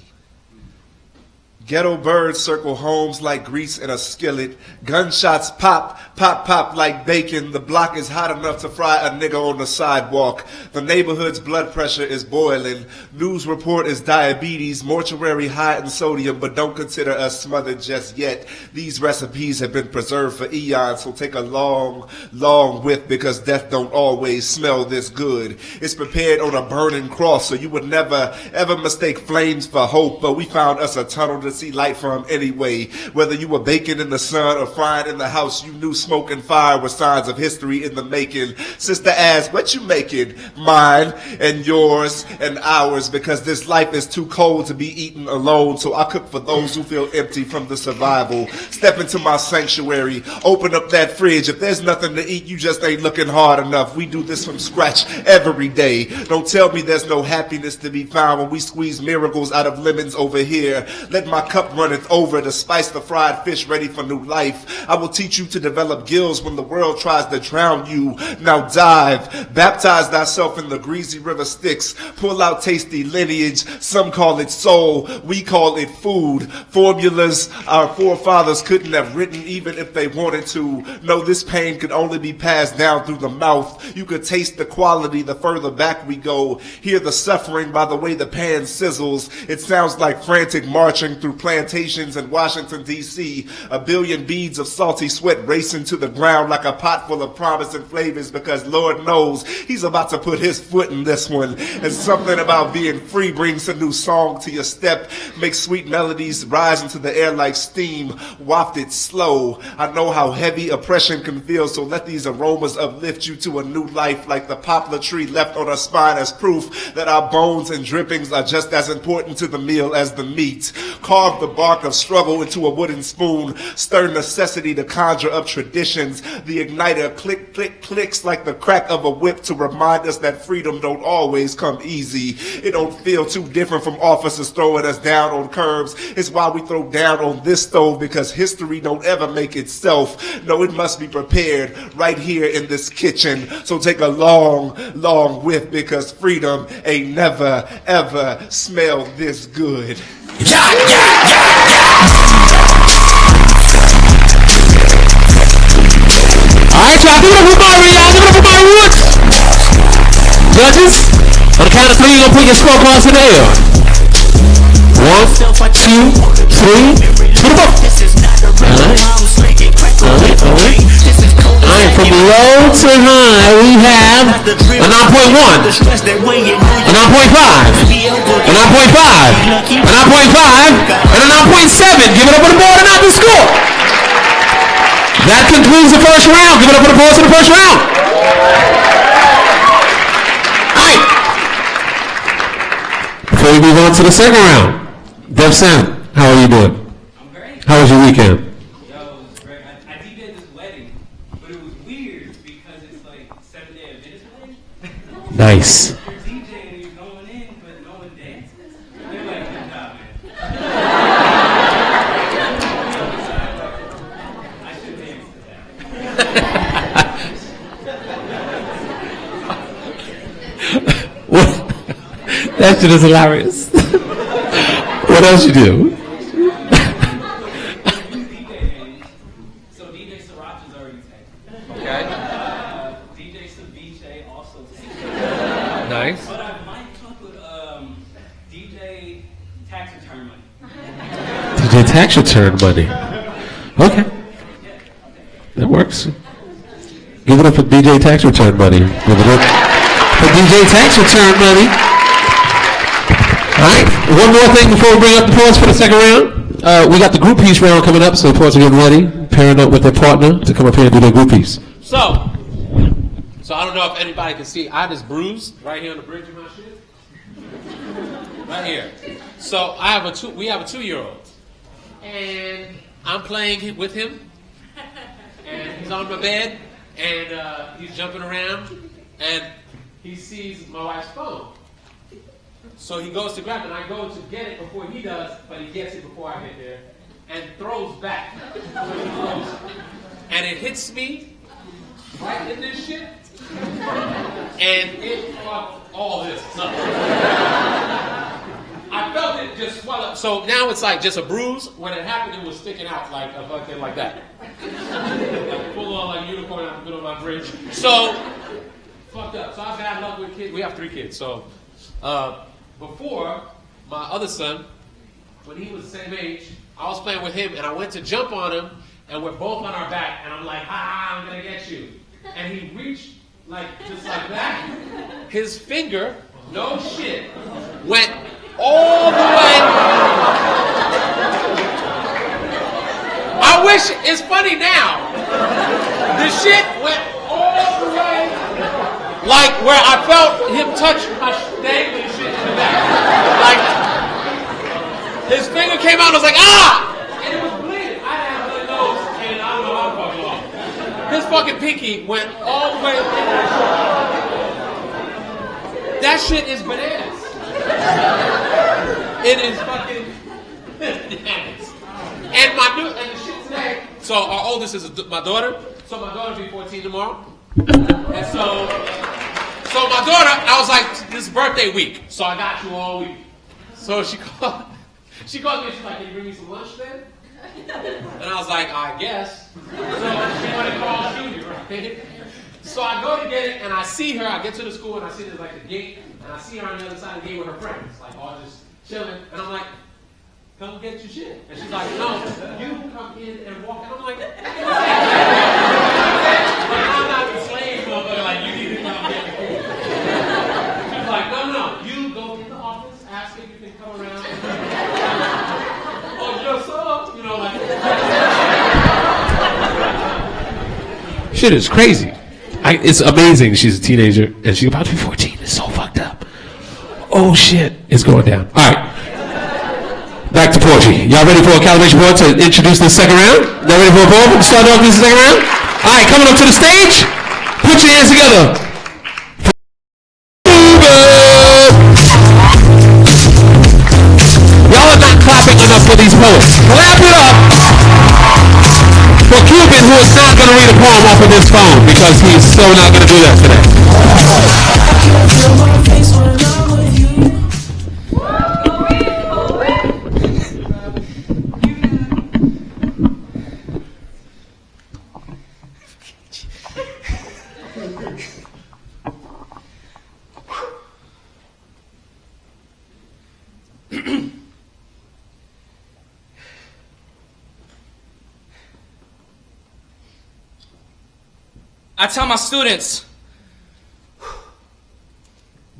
Ghetto birds circle homes like grease in a skillet. Gunshots pop, pop, pop like bacon. The block is hot enough to fry a nigga on the sidewalk. The neighborhood's blood pressure is boiling. News report is diabetes, mortuary high in sodium, but don't consider us smothered just yet. These recipes have been preserved for eons, so take a long, long whiff because death don't always smell this good. It's prepared on a burning cross, so you would never, ever mistake flames for hope, but we found us a tunnel to see light from anyway. Whether you were baking in the sun or frying in the house, you knew smoke and fire were signs of history in the making. Sister asked, what you making? Mine and yours and ours, because this life is too cold to be eaten alone, so I cook for those who feel empty from the survival. Step into my sanctuary, open up that fridge. If there's nothing to eat, you just ain't looking hard enough. We do this from scratch every day. Don't tell me there's no happiness to be found when we squeeze miracles out of lemons over here. Let my cup runneth over to spice the fried fish ready for new life. I will teach you to develop gills when the world tries to drown you. Now dive, baptize thyself in the greasy river Styx. Pull out tasty lineage. Some call it soul, we call it food. Formulas our forefathers couldn't have written even if they wanted to. No, this pain could only be passed down through the mouth. You could taste the quality the further back we go. Hear the suffering by the way the pan sizzles. It sounds like frantic marching through plantations in Washington, D.C. A billion beads of salty sweat racing to the ground like a pot full of promise and flavors, because Lord knows he's about to put his foot in this one. And something about being free brings a new song to your step, makes sweet melodies rise into the air like steam, wafted slow. I know how heavy oppression can feel, so let these aromas uplift you to a new life, like the poplar tree left on our spine as proof that our bones and drippings are just as important to the meal as the meat. Call carve the bark of struggle into a wooden spoon, stir necessity to conjure up traditions. The igniter click, click, clicks like the crack of a whip to remind us that freedom don't always come easy. It don't feel too different from officers throwing us down on curbs. It's why we throw down on this stove, because history don't ever make itself. No, it must be prepared right here in this kitchen. So take a long, long whiff, because freedom ain't never, ever smelled this good. Yeah, yeah, yeah, yeah. All right, y'all, give it up for Myron, y'all. Give it up for Myron Woods. Judges, on the count of 3, you're going to put your scorecards in the air. 1, 2, 3, to the book. All right, from low to high, we have a 9.1, a 9.5, a 9.5, a 9.5, and a 9.7. Give it up for the board and not the score. That concludes the first round. Give it up for the boards in the first round. All right. Before we move on to the second round, Dev Sam, how are you doing? I'm great. How was your weekend? Yo, it was great. I DJ'd this wedding, but it was weird because it's like 7-day Adventist wedding. Nice. You're DJing and you're going in, but no one dances. They're like, good job, man. I should dance to What? That shit is hilarious. What else you do? So DJ Sriracha's already taken. Okay. DJ Ceviche also taken. Nice. But I might fuck with DJ Tax Return Money. DJ Tax Return Money. Okay. That works. Give it up for DJ Tax Return Money. Give it up for DJ Tax Return Money. All right, one more thing before we bring up the points for the second round. We got the group piece round coming up, so the points are getting ready, pairing up with their partner to come up here and do their group piece. So I don't know if anybody can see. I have this bruise right here on the bridge of my shit. Right here. So we have a 2-year-old. And I'm playing with him. And he's on my bed. And he's jumping around. And he sees my wife's phone. So he goes to grab it, and I go to get it before he does, but he gets it before I get there, and throws back. And it hits me right in this shit, and it fucked all this up. I felt it just swell up. So now it's like just a bruise. When it happened, it was sticking out like a fucking like that. Like full on like unicorn out the middle of my bridge. So fucked up. So I've had luck with kids. We have 3 kids. So before, my other son, when he was the same age, I was playing with him, and I went to jump on him, and we're both on our back, and I'm like, ha, I'm gonna get you. And he reached like just like that. His finger, no shit, went all the way. I wish, it's funny now. The shit went all the way, like where I felt him touch my dangling shit in the back. Like, his finger came out and I was like, ah! And it was bleeding. I had a bloody nose, and I don't know how fucking long. His fucking pinky went all the way. That shit is bananas. It is fucking bananas. And the shit today, so our oldest is my daughter. So my daughter will be 14 tomorrow. And so my daughter, I was like, this is birthday week, so I got you all week. So she called me and she's like, can you bring me some lunch then? And I was like, I guess. So she went and called Junior, right? So I go to get it, and I see her. I get to the school, and I see there's like the gate, and I see her on the other side of the gate with her friends, like all just chilling. And I'm like, come get your shit. And she's like, no, you come in and walk. And I'm like, I'm not the slave motherfucker, like, you need to come get the food. She's like, no, you go in the office, ask if you can come around. Oh, your son, you know, like. Shit is crazy. It's amazing. She's a teenager, and she's about to be 14. It's so fucked up. Oh, shit. It's going down. All right. Back to poetry. Y'all ready for a calibration board to introduce the second round? Y'all ready for a poem to start off this second round? All right, coming up to the stage. Put your hands together. Y'all are not clapping enough for these poets. Clap it up for Cuban, who is not going to read a poem off of his phone because he's so not going to do that today. I tell my students,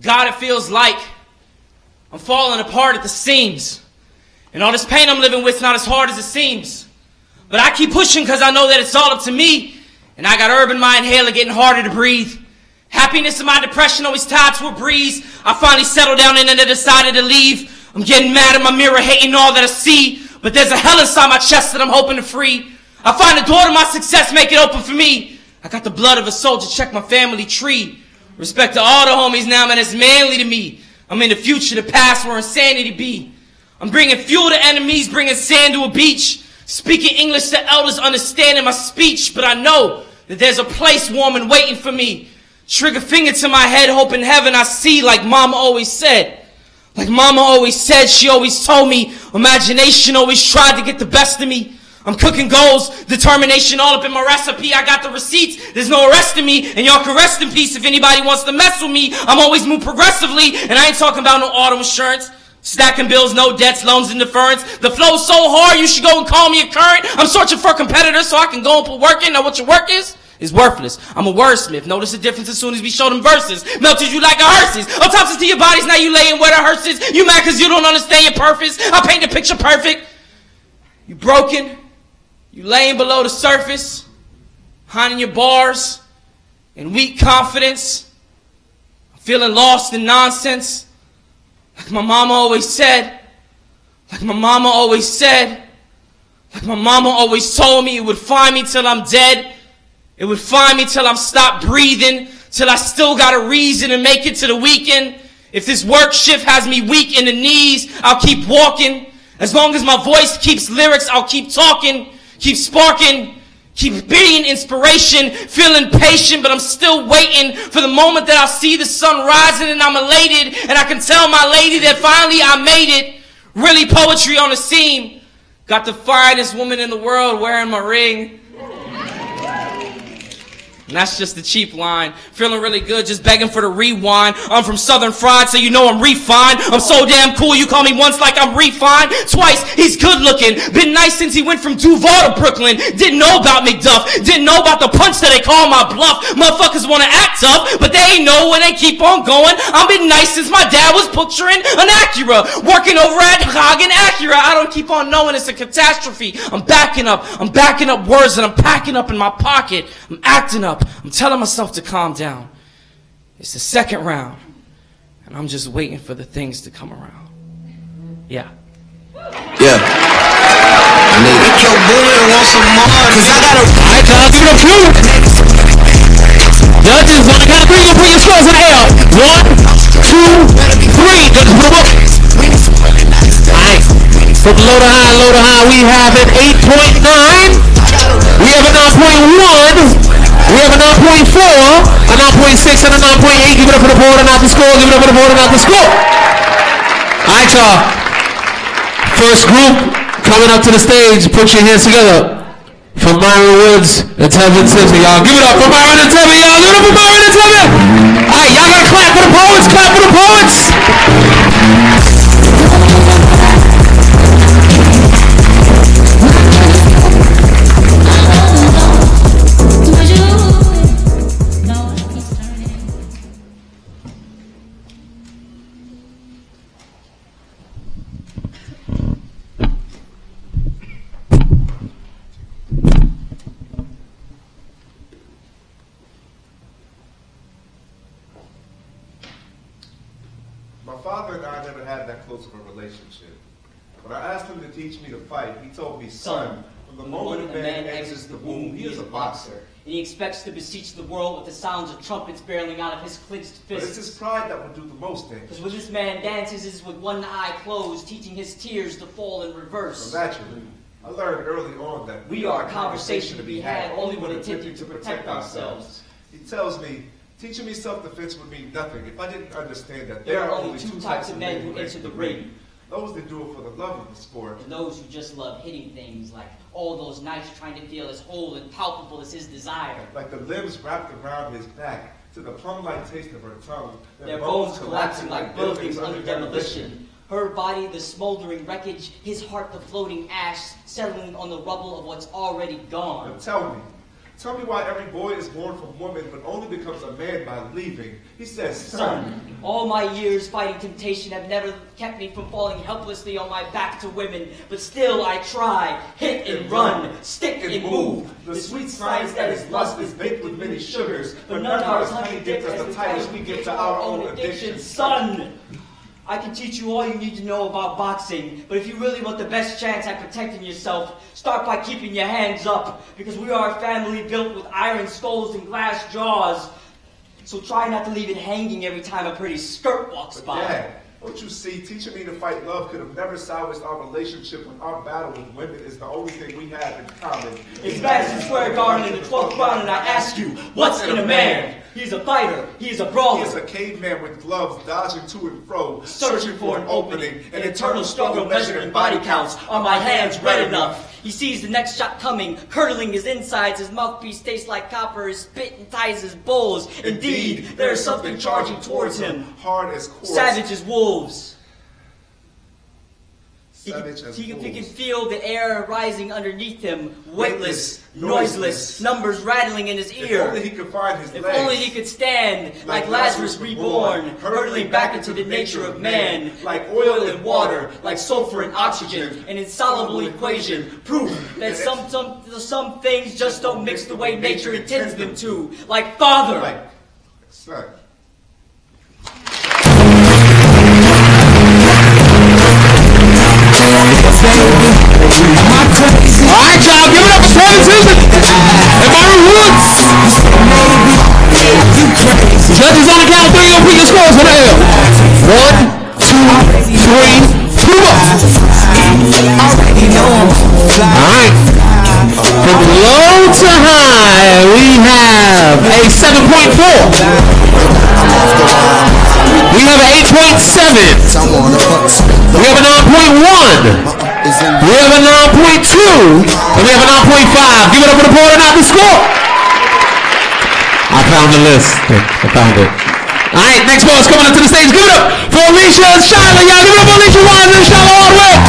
God, it feels like I'm falling apart at the seams. And all this pain I'm living with is not as hard as it seems. But I keep pushing because I know that it's all up to me. And I got herb in my inhaler getting harder to breathe. Happiness and my depression always tied to a breeze. I finally settled down and then I decided to leave. I'm getting mad at my mirror, hating all that I see. But there's a hell inside my chest that I'm hoping to free. I find the door to my success, make it open for me. I got the blood of a soldier, check my family tree. Respect to all the homies now, man, it's manly to me. I'm in the future, the past where insanity be. I'm bringing fuel to enemies, bringing sand to a beach. Speaking English to elders, understanding my speech. But I know that there's a place warm and waiting for me. Trigger finger to my head, hoping heaven I see, like mama always said. Like mama always said, she always told me, imagination always tried to get the best of me. I'm cooking goals, determination all up in my recipe. I got the receipts, there's no arresting me, and y'all can rest in peace if anybody wants to mess with me. I'm always move progressively, and I ain't talking about no auto insurance. Stacking bills, no debts, loans, and deference. The flow's so hard, you should go and call me a current. I'm searching for competitors so I can go and put work in. Now what your work is worthless. I'm a wordsmith. Notice the difference as soon as we show them verses. Melted you like a hearses. Autopsies to your bodies, now you laying where the hearses. You mad cause you don't understand your purpose. I paint the picture perfect. You broken. You laying below the surface, hiding your bars in weak confidence, feeling lost in nonsense. Like my mama always said, like my mama always said, like my mama always told me it would find me till I'm dead. It would find me till I'm stopped breathing, till I still got a reason to make it to the weekend. If this work shift has me weak in the knees, I'll keep walking. As long as my voice keeps lyrics, I'll keep talking. Keep sparking, keep being inspiration, feeling patient, but I'm still waiting for the moment that I'll see the sun rising and I'm elated and I can tell my lady that finally I made it. Really poetry on the scene. Got the finest woman in the world wearing my ring. And that's just the cheap line. Feeling really good, just begging for the rewind. I'm from Southern Fried, so you know I'm refined. I'm so damn cool, you call me once like I'm refined. Twice, he's good looking. Been nice since he went from Duval to Brooklyn. Didn't know about McDuff. Didn't know about the punch that they call my bluff. Motherfuckers wanna act tough, but they ain't know when they keep on going. I've been nice since my dad was butchering an Acura. Working over at Hagen Acura. I don't keep on knowing it's a catastrophe. I'm backing up words that I'm packing up in my pocket. I'm acting up. I'm telling myself to calm down. It's the second round, and I'm just waiting for the things to come around. Yeah. Yeah. I need it. Your bullet and want some more, cause I got a... Alright, y'all, give it up to judges, on the count of three, you put your scores in the air. 1, 2, 3. Judges, put them up. Alright. From low to high, we have an 8.9. We have a 9.1. We have a 9.4, a 9.6, and a 9.8. Give it up for the board and not the score. Give it up for the board and not the score. Alright, y'all. First group coming up to the stage. Put your hands together. For Myron Woods and Tevin Simpson. Y'all give it up for Myron and Tevin. Y'all give it up for Myron and Tevin. Alright, y'all gotta clap for the poets. Clap for the poets. My father and I never had that close of a relationship. When I asked him to teach me to fight, he told me, son, from the moment a man exits the womb, he is a boxer. And he expects to beseech the world with the sounds of trumpets barreling out of his clenched fists. But it's his pride that will do the most damage. Because when this man dances, it's with one eye closed, teaching his tears to fall in reverse. So naturally, I learned early on that we are a conversation to be had only when attempting to protect ourselves. He tells me, teaching me self-defense would mean nothing if I didn't understand that there are only two types of men who enter the ring. Those that do it for the love of the sport. And those who just love hitting things, like all those knives trying to feel as whole and palpable as his desire. Like the limbs wrapped around his back, to the plum-like taste of her tongue. Their bones collapsing like buildings under demolition. Her body the smoldering wreckage, his heart the floating ash, settling on the rubble of what's already gone. Now tell me why every boy is born from woman but only becomes a man by leaving. He says, son, all my years fighting temptation have never kept me from falling helplessly on my back to women, but still I try, hit and run, stick and move. The sweet science that is lust is baked with many sugars, but none are as honey dipped as the titles we give to our own addictions. Son, I can teach you all you need to know about boxing, but if you really want the best chance at protecting yourself, start by keeping your hands up, because we are a family built with iron skulls and glass jaws. So try not to leave it hanging every time a pretty skirt walks by. Dad, don't you see, teaching me to fight love could have never salvaged our relationship when our battle with women is the only thing we have in common. It's Madison Square Garden in the 12th round, and I ask you, what's in a man? He's a fighter. He's a brawler. He's a caveman with gloves, dodging to and fro, searching for an opening, an eternal struggle measured in body counts. Are my hands red enough? He sees the next shot coming, curdling his insides. His mouthpiece tastes like copper. His spit entices bulls. Indeed, there is something charging towards him. Hard as quartz. Savage as wolves. He can feel the air rising underneath him, weightless, noiseless, numbers rattling in his ear. If only he could find his legs. If only he could stand, like Lazarus reborn, hurtling back into the nature of man, like oil and water, like sulfur and oxygen, an insoluble equation, proof that some things just don't mix the way nature intends them to, like father. Like son. Alright, y'all, give it up for Tevin Simpson and Myron Woods. Judges on the count of three, you'll put your scores for the L. 1, 2, 3, 2 up. Alright. From low to high, we have a 7.4. We have an 8.7. We have a 9.1. We have a 9.2, and we have a 9.5. Give it up for the board and not the score. I found the list. I found it. All right, next ball is coming up to the stage. Give it up for Alyesha and Shyla. Y'all give it up for Alyesha Wise and Shyla Hardwick.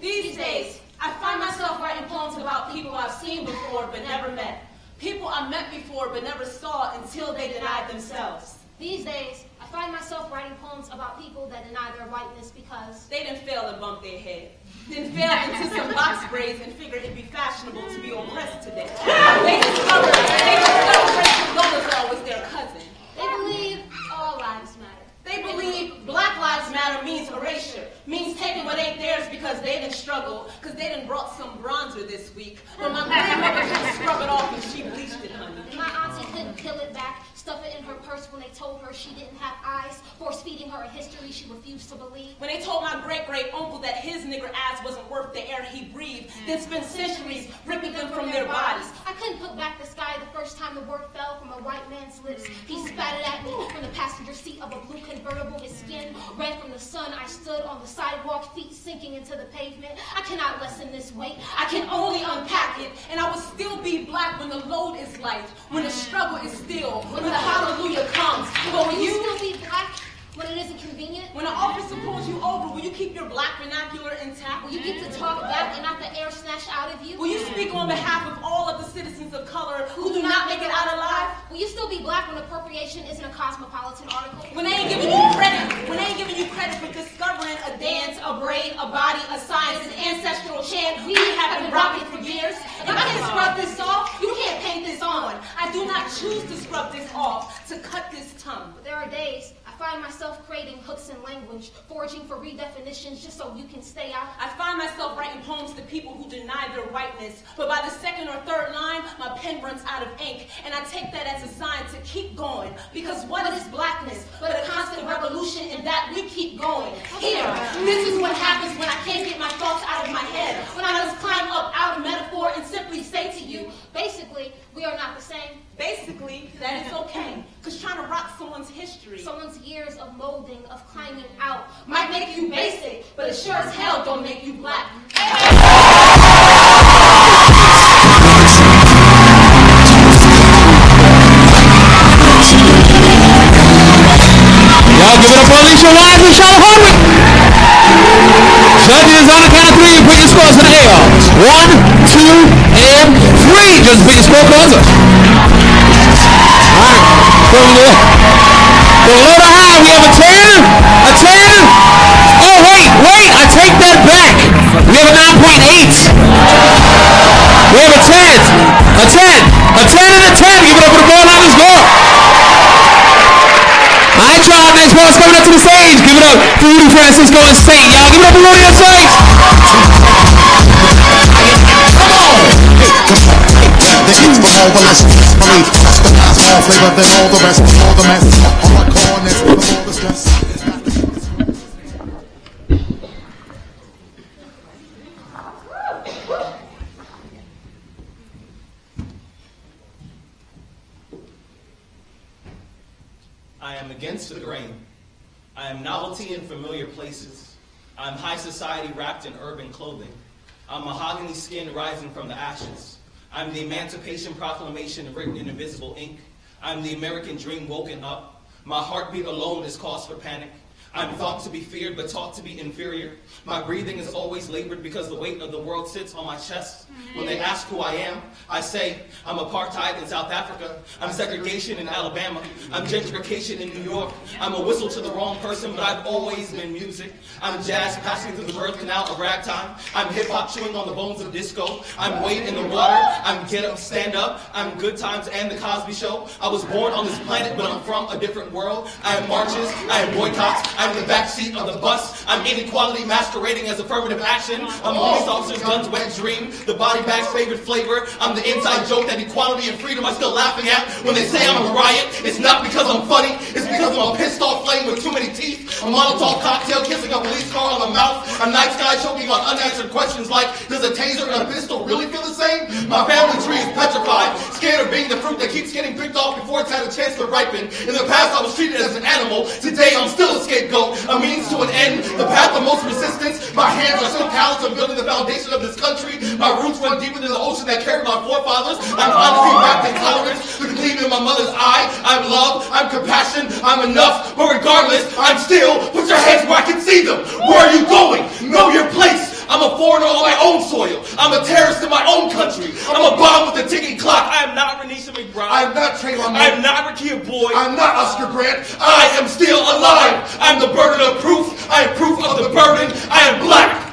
These days, I find myself writing poems about people I've seen before but never met. People I met before but never saw until they denied themselves. These days, I find myself writing poems about people that deny their whiteness because they didn't fail to bump their head. Then fell into some box braids and figured it'd be fashionable to be oppressed today. They discovered racial Lola was their cousin. They believe all lives matter. They believe Black Lives Matter means erasure, means taking what ain't theirs because they didn't struggle, because they done brought some bronzer this week. But my grandmother couldn't scrub it off and she bleached it, honey. And my auntie couldn't peel it back, stuff it in her purse when they told her she didn't have eyes, force feeding her a history she refused to believe. When they told my great-great-uncle that his nigger ass wasn't worth the air he breathed, then spent centuries ripping them from their bodies. I couldn't put back the sky the first time the word fell from a white man's lips. He spat it at me from the passenger seat of a blue convertible, his skin red from the sun. I stood on the sidewalk, feet sinking into the pavement. I cannot lessen this weight. I can only unpack it, and I will still be black when the load is light, when the struggle is still, when the hallelujah comes. But when you still be black, When it isn't convenient? When an officer pulls you over, will you keep your black vernacular intact? Will you get to talk back and not the air snatched out of you? Will you speak on behalf of all of the citizens of color who do not make it out alive? Will you still be black when appropriation isn't a cosmopolitan article? When they ain't giving you credit, for discovering a dance, a brain, a body, a science, an ancestral chant we have been rocking for years. If I can scrub this off, you can't paint this on. I do not choose to scrub this off, to cut this tongue. But there are days I find myself creating hooks in language, foraging for redefinitions just so you can stay out. I find myself writing poems to people who deny their whiteness, but by the second or third line, my pen runs out of ink, and I take that as a sign to keep going, because what is blackness but a constant revolution in that we keep going? Here, this is what happens when I can't get my thoughts out of my head, when I just climb up out of metaphor and simply say to you, basically, we are not the same. Basically, that is okay, because trying to rock someone's history, someone's years of molding, of climbing out, might make you basic, but it sure as hell don't make you black. Y'all give it up for Alyesha Wise and Shyla Hardwick. Judges on the count of 3, put your scores in the air. 1, 2, and 3. Just put your scorecards up. Alright, from low to high, we have a 10, a 10. Oh, wait, I take that back. We have a 9.8. We have a 10, a 10, a 10, and a 10. Give it up for the ball, not the score. Alright, y'all, next ball's coming up to the stage. Give it up for Rudy Francisco and Saint. Y'all give it up for Rudy and Saint. Come on. The eat from all the lessons for me. Customize more flavor than all the rest. All the mess. Hardcoreness with all the stress. I am against the grain. I am novelty in familiar places. I am high society wrapped in urban clothing. I'm mahogany skin rising from the ashes. I'm the Emancipation Proclamation written in invisible ink. I'm the American dream woken up. My heartbeat alone is cause for panic. I'm thought to be feared, but taught to be inferior. My breathing is always labored because the weight of the world sits on my chest. When they ask who I am, I say, I'm apartheid in South Africa. I'm segregation in Alabama. I'm gentrification in New York. I'm a whistle to the wrong person, but I've always been music. I'm jazz passing through the birth canal of ragtime. I'm hip-hop chewing on the bones of disco. I'm weight in the water. I'm get up, stand up. I'm Good Times and The Cosby Show. I was born on this planet, but I'm from a different world. I am marches. I am boycotts. I'm the backseat of the bus. I'm inequality masquerading as affirmative action. I'm police officers' guns wet dream. The body bag's favorite flavor. I'm the inside joke that equality and freedom are still laughing at. When they say I'm a riot, it's not because I'm funny. It's because I'm a pissed off flame with too many teeth. A Molotov cocktail kissing a police car on the mouth. A night sky choking on unanswered questions like, does a taser and a pistol really feel the same? My family tree is petrified, scared of being the fruit that keeps getting picked off before it's had a chance to ripen. In the past I was treated as an animal. Today I'm still a scapegoat. A means to an end, the path of most resistance. My hands are still callous on building the foundation of this country. My roots run deeper than the ocean that carried my forefathers. I'm honesty wrapped in tolerance, the gleam in my mother's eye. I'm love, I'm compassion, I'm enough. But regardless, I'm still, put your hands where I can see them. Where are you going? Know your place. I'm a foreigner on my own soil. I'm a terrorist in my own country. I'm a bomb with a ticking clock. I am not Renisha McBride. I am not Trayvon. I am not Rakia Boyd. I'm not Oscar Grant. I am still alive. I'm the burden of proof. I am proof of the burden. I am black.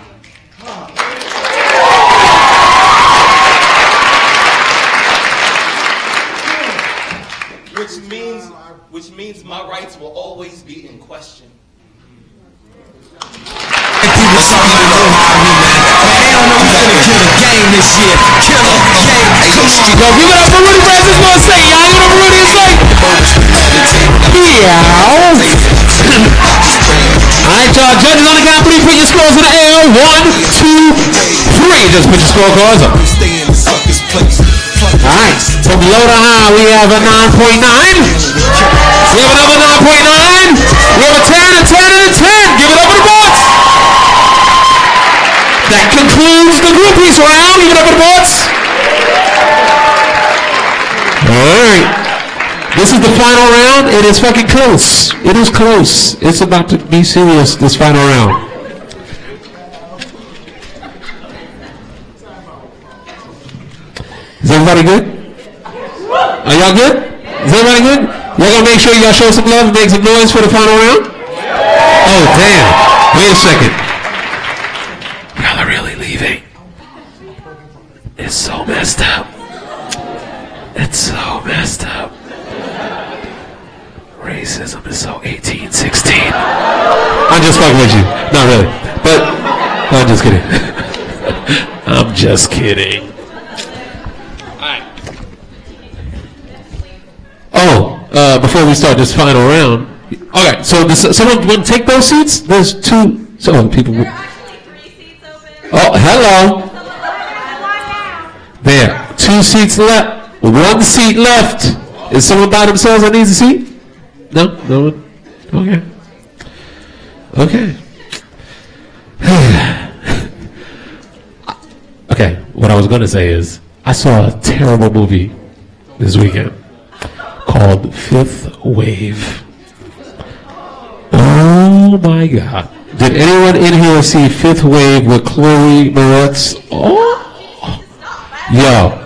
Which means my rights will always be in question. People tell me to know how we man. They don't know we finna kill the game this year. Killer game. Yo, give it up for Rudy Francisco and Saint. Y'all give it up for Rudy and Saint. Alright, y'all. Judges on the count of 3. Put your scores in the air. 1, 2, 3. Just put your scorecards up. Alright. From low to high, we have a 9.9. We have another 9.9. We have a 10, a 10, and a 10. Give it up for the boards. That concludes the group piece round. Give it up for the boards. Alright. This is the final round. It is fucking close. It is close. It's about to be serious, this final round. Is everybody good? Are y'all good? Is everybody good? Y'all gonna make sure y'all show some love and make some noise for the final round? Oh, damn. Wait a second. Y'all are really leaving. It's so messed up. It's so messed up. Racism is so 1816. I'm just fucking with you. Not really. But, I'm just kidding. I'm just kidding. Oh, before we start this final round. Okay, so someone want to take those seats? There's two. So people. Oh, hello. There. 2 seats left. 1 seat left. Is someone by themselves that needs a seat? No? No one? Okay. Okay. Okay, what I was going to say is, I saw a terrible movie this weekend called Fifth Wave. Oh my God. Did anyone in here see Fifth Wave with Chloe Moretz? Oh. Yo,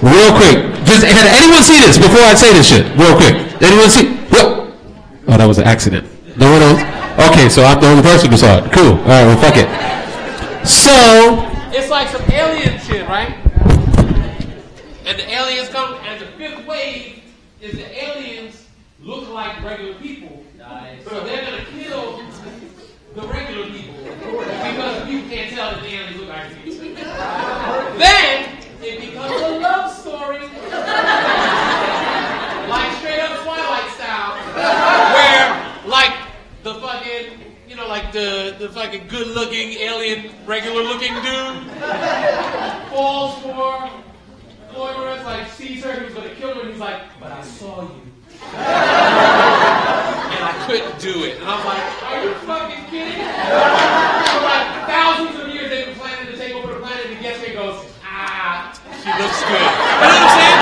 real quick. Just had anyone see this before I say this shit? Real quick. Anyone see? What? Oh, that was an accident. No one else? Okay, so I'm the only person who saw it. Cool. All right, well, fuck it. So. It's like some alien shit, right? And the aliens come, and the fifth wave is the aliens look like regular people. Nice. So they're going to kill the regular people. Because people can't tell that the aliens look like people. Then it becomes a love story. Like straight up Twilight style. Where, like, the fucking, you know, like the fucking good looking alien, regular looking dude falls for Moira's, like, sees her, he was gonna kill her, and he's like, but I saw you. And I couldn't do it. And I'm like, are you fucking kidding? For like thousands of years they've been planning to take over the planet, and he gets here and goes, she looks good. You know what I'm saying?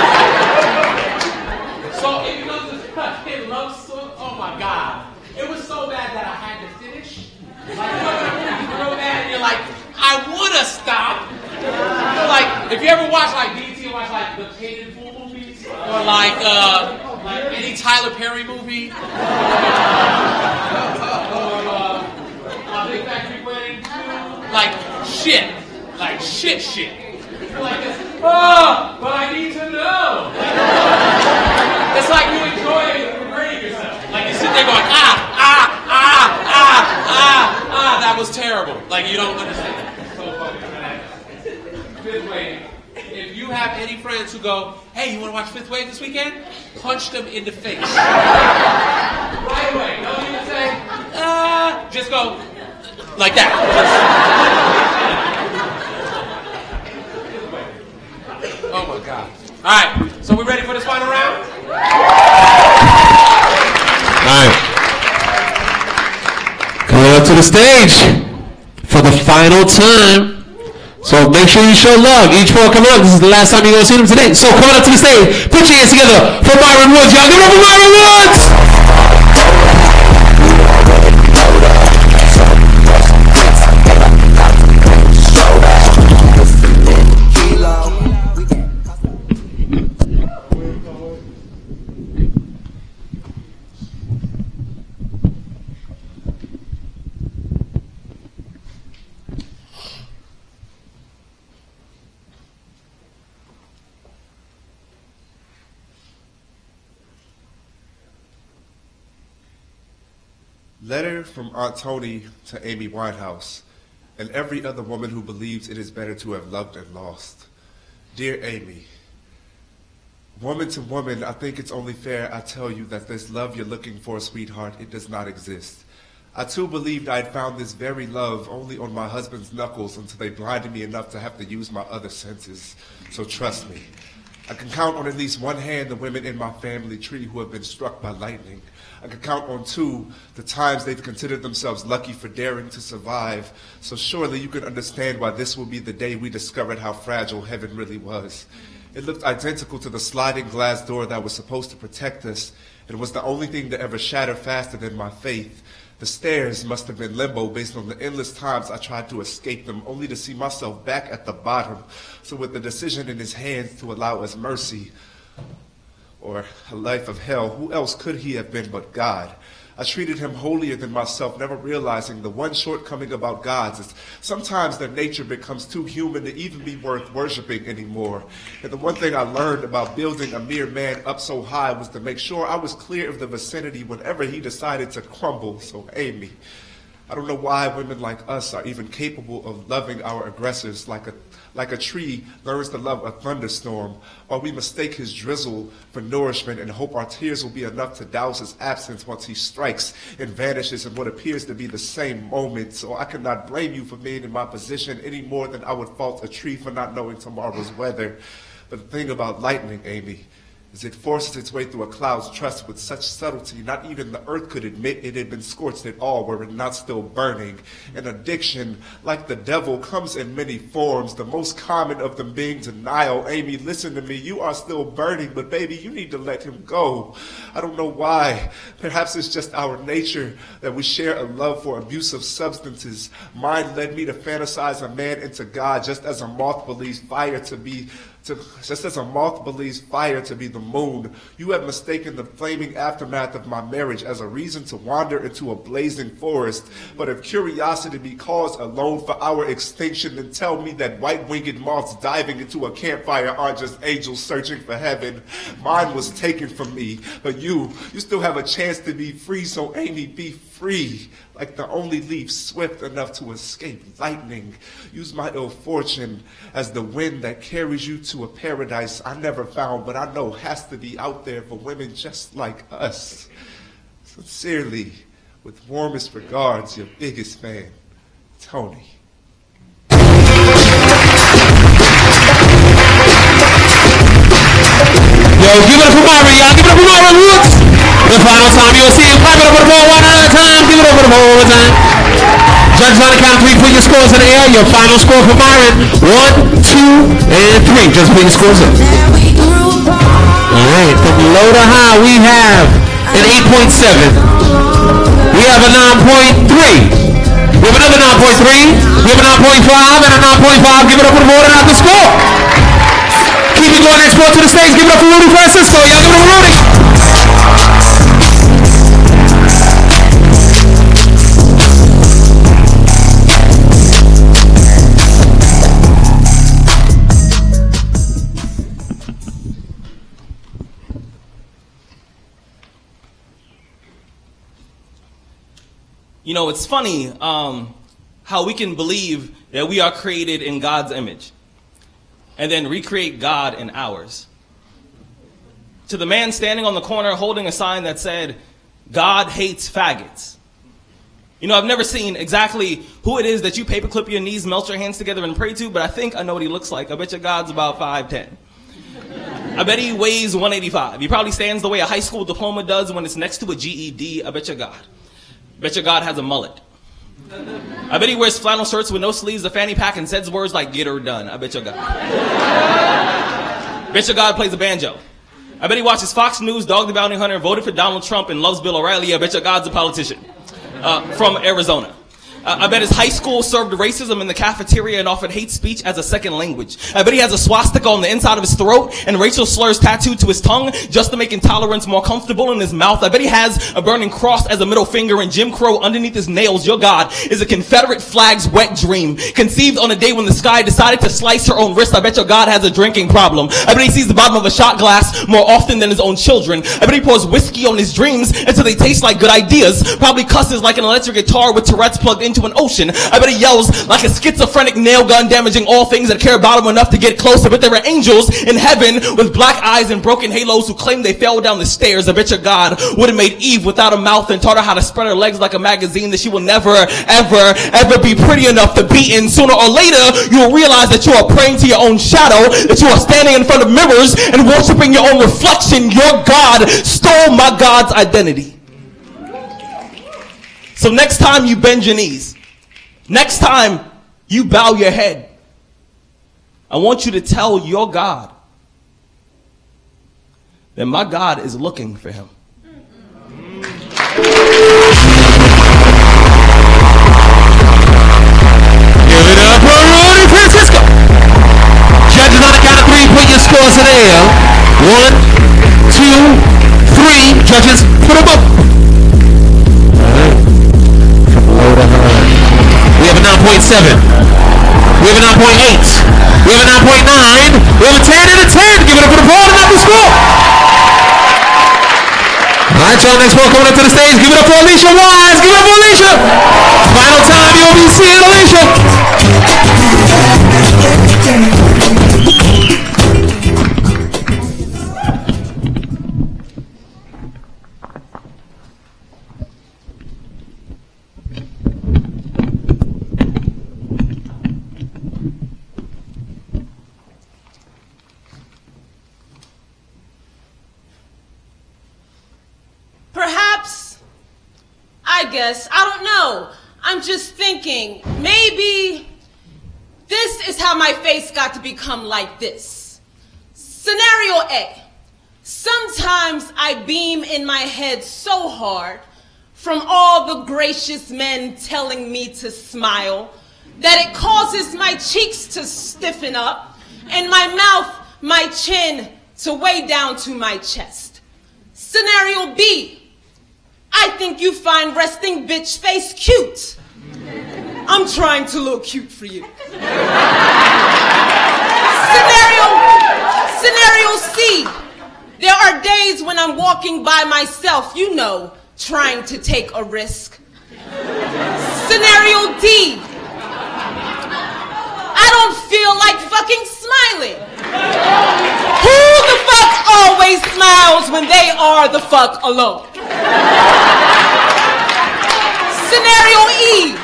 So it becomes this fucking love story. Oh my God. It was so bad that I had to finish. Like, you know when a movie's real bad and you're like, I wanna stop. You know, like, if you ever watch like BT and watch like the Paid in Full movies, or like any Tyler Perry movie, or Big Factory Wedding, like shit. Like this, but I need to know. It's like you enjoy hurting yourself. Like you sit there going, that was terrible. Like you don't understand. So funny. Fifth Wave. If you have any friends who go, hey, you want to watch Fifth Wave this weekend? Punch them in the face. Right away. Don't even say, just go like that. Oh my God. All right, so we ready for this final round? All right. Coming up to the stage for the final time. So make sure you show love. Each one come up. This is the last time you're going to see them today. So coming up to the stage, put your hands together for Myron Woods. Y'all give it up for Myron Woods! Letter from Aunt Tony to Amy Winehouse and every other woman who believes it is better to have loved and lost. Dear Amy, woman to woman, I think it's only fair I tell you that this love you're looking for, sweetheart, it does not exist. I too believed I had found this very love only on my husband's knuckles until they blinded me enough to have to use my other senses. So trust me, I can count on at least one hand the women in my family tree who have been struck by lightning. I can count on two the times they've considered themselves lucky for daring to survive. So surely you can understand why this will be the day we discovered how fragile heaven really was. It looked identical to the sliding glass door that was supposed to protect us. It was the only thing to ever shatter faster than my faith. The stairs must have been limbo based on the endless times I tried to escape them, only to see myself back at the bottom. So with the decision in his hands to allow us mercy or a life of hell, who else could he have been but God? I treated him holier than myself, never realizing the one shortcoming about gods is sometimes their nature becomes too human to even be worth worshiping anymore. And the one thing I learned about building a mere man up so high was to make sure I was clear of the vicinity whenever he decided to crumble. So Amy, I don't know why women like us are even capable of loving our aggressors like a tree learns to love a thunderstorm, or we mistake his drizzle for nourishment and hope our tears will be enough to douse his absence once he strikes and vanishes in what appears to be the same moment. So I cannot blame you for being in my position any more than I would fault a tree for not knowing tomorrow's weather. But the thing about lightning, Amy, is it forces its way through a cloud's trust with such subtlety, not even the earth could admit it had been scorched at all were it not still burning. An addiction, like the devil, comes in many forms, the most common of them being denial. Amy, listen to me, you are still burning, but baby, you need to let him go. I don't know why. Perhaps it's just our nature that we share a love for abusive substances. Mine led me to fantasize a man into God, just as a moth believes fire to be the moon. You have mistaken the flaming aftermath of my marriage as a reason to wander into a blazing forest. But if curiosity be cause alone for our extinction, then tell me that white-winged moths diving into a campfire aren't just angels searching for heaven. Mine was taken from me, but you still have a chance to be free. So Amy, be free, like the only leaf swift enough to escape lightning. Use my ill fortune as the wind that carries you to a paradise I never found, but I know has to be out there for women just like us. Sincerely, with warmest regards, your biggest fan, Tony. Yo, give it up for Myron, y'all. Give it up for Myron Woods. The final time you'll see him. Clap it up for the ball one at a time. Give it up for the ball one more time. Judges on the count of three, put your scores in the air. Your final score for Myron: 1, 2, and 3. Just put your scores in. All right, from low to high, we have an 8.7. We have a 9.3. We have another 9.3. We have a 9.5 and a 9.5. Give it up for the board and out the score. Keep it going, next ball to the stage. Give it up for Rudy Francisco. Y'all give it up for Rudy. You know, it's funny how we can believe that we are created in God's image and then recreate God in ours. To the man standing on the corner holding a sign that said, "God hates faggots." You know, I've never seen exactly who it is that you paperclip your knees, melt your hands together and pray to, but I think I know what he looks like. I bet you God's about 5'10". I bet he weighs 185. He probably stands the way a high school diploma does when it's next to a GED. I bet you God. Bet your God has a mullet. I bet he wears flannel shirts with no sleeves, a fanny pack, and says words like "get her done." I bet your God. Bet your God plays a banjo. I bet he watches Fox News, Dog the Bounty Hunter, voted for Donald Trump, and loves Bill O'Reilly. I bet your God's a politician from Arizona. I bet his high school served racism in the cafeteria and offered hate speech as a second language. I bet he has a swastika on the inside of his throat and racial slurs tattooed to his tongue just to make intolerance more comfortable in his mouth. I bet he has a burning cross as a middle finger and Jim Crow underneath his nails. Your God is a Confederate flag's wet dream, conceived on a day when the sky decided to slice her own wrist. I bet your God has a drinking problem. I bet he sees the bottom of a shot glass more often than his own children. I bet he pours whiskey on his dreams until they taste like good ideas. Probably cusses like an electric guitar with Tourette's plugged into an ocean. I bet he yells like a schizophrenic nail gun, damaging all things that care about him enough to get close. I bet there are angels in heaven with black eyes and broken halos who claim they fell down the stairs. I bet your God would have made Eve without a mouth and taught her how to spread her legs like a magazine that she will never, ever be pretty enough to be in. Sooner or later, you will realize that you are praying to your own shadow, that you are standing in front of mirrors and worshiping your own reflection. Your God stole my God's identity. So next time you bend your knees, next time you bow your head, I want you to tell your God then my God is looking for him. Give it up for Rudy Francisco. Judges on the count of three, put your scores in the air. 1, 2, 3. Judges, put them up. We have a 9.7. We have a 9.8. We have a 9.9. We have a 10 and a 10. Give it up for the board and not the score. All right, y'all, next one coming up to the stage. Give it up for Alyesha Wise. Give it up for Alyesha. Final time, you'll be seeing Alyesha. Perhaps, I guess, I don't know. I'm just thinking, maybe this is how my face got to become like this. Scenario A. Sometimes I beam in my head so hard from all the gracious men telling me to smile that it causes my cheeks to stiffen up and my mouth, my chin to weigh down to my chest. Scenario B. I think you find resting bitch face cute. I'm trying to look cute for you. Scenario C. There are days when I'm walking by myself, you know, trying to take a risk. Scenario D. I don't feel like fucking smiling. Who the fuck always smiles when they are the fuck alone? Scenario E.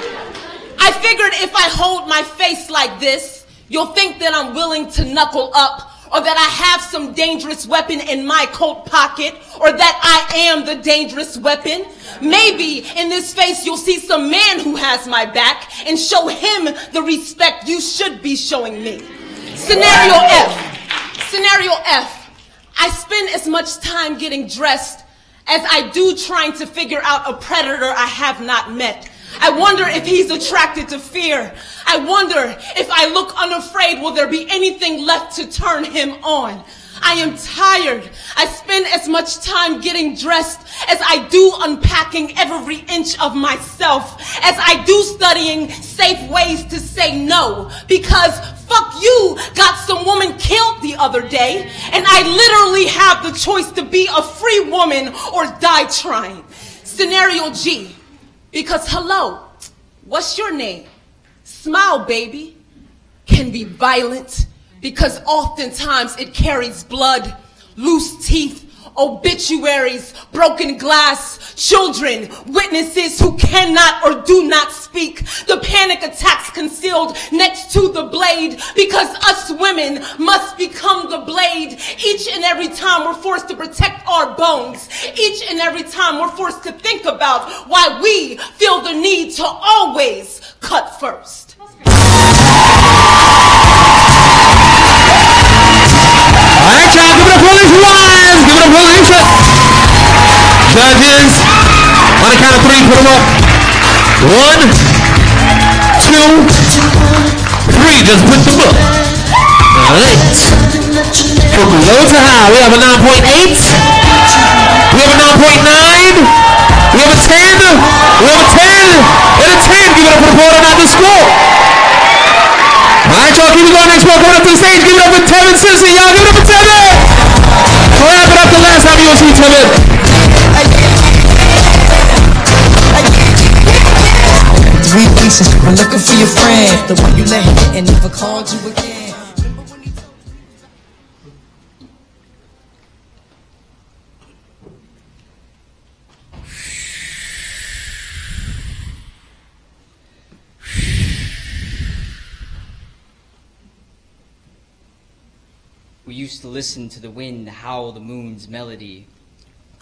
I figured if I hold my face like this, you'll think that I'm willing to knuckle up, or that I have some dangerous weapon in my coat pocket, or that I am the dangerous weapon. Maybe in this face you'll see some man who has my back and show him the respect you should be showing me. Scenario F. Scenario F. I spend as much time getting dressed as I do trying to figure out a predator I have not met. I wonder if he's attracted to fear. I wonder if I look unafraid, will there be anything left to turn him on? I am tired. I spend as much time getting dressed as I do unpacking every inch of myself, as I do studying safe ways to say no, because fuck you got some woman killed the other day, and I literally have the choice to be a free woman or die trying. Scenario G, because hello, what's your name? Smile, baby, can be violent, because oftentimes it carries blood, loose teeth, obituaries, broken glass, children, witnesses who cannot or do not speak, the panic attacks concealed next to the blade, because us women must become the blade each and every time we're forced to protect our bones, each and every time we're forced to think about why we feel the need to always cut first. Alright, y'all, give it up for Alyesha Wise. Give it up for Alyesha. Judges, on the count of three, put them up. 1, 2, 3. Just put them up. Alright. From low to high, we have a 9.8. We have a 9.9. We have a 10. We have a 10. And a 10. Give it up for the board and not the score. Alright, y'all, keep it going. Next one coming up to the stage. Give it up for Tevin Simpson, y'all. Give it up for Tevin. Wrap it up the last time you will see Tevin. 3 pieces, I'm looking for your friend, the one you let hit and never called you again. We used to listen to the wind howl the moon's melody,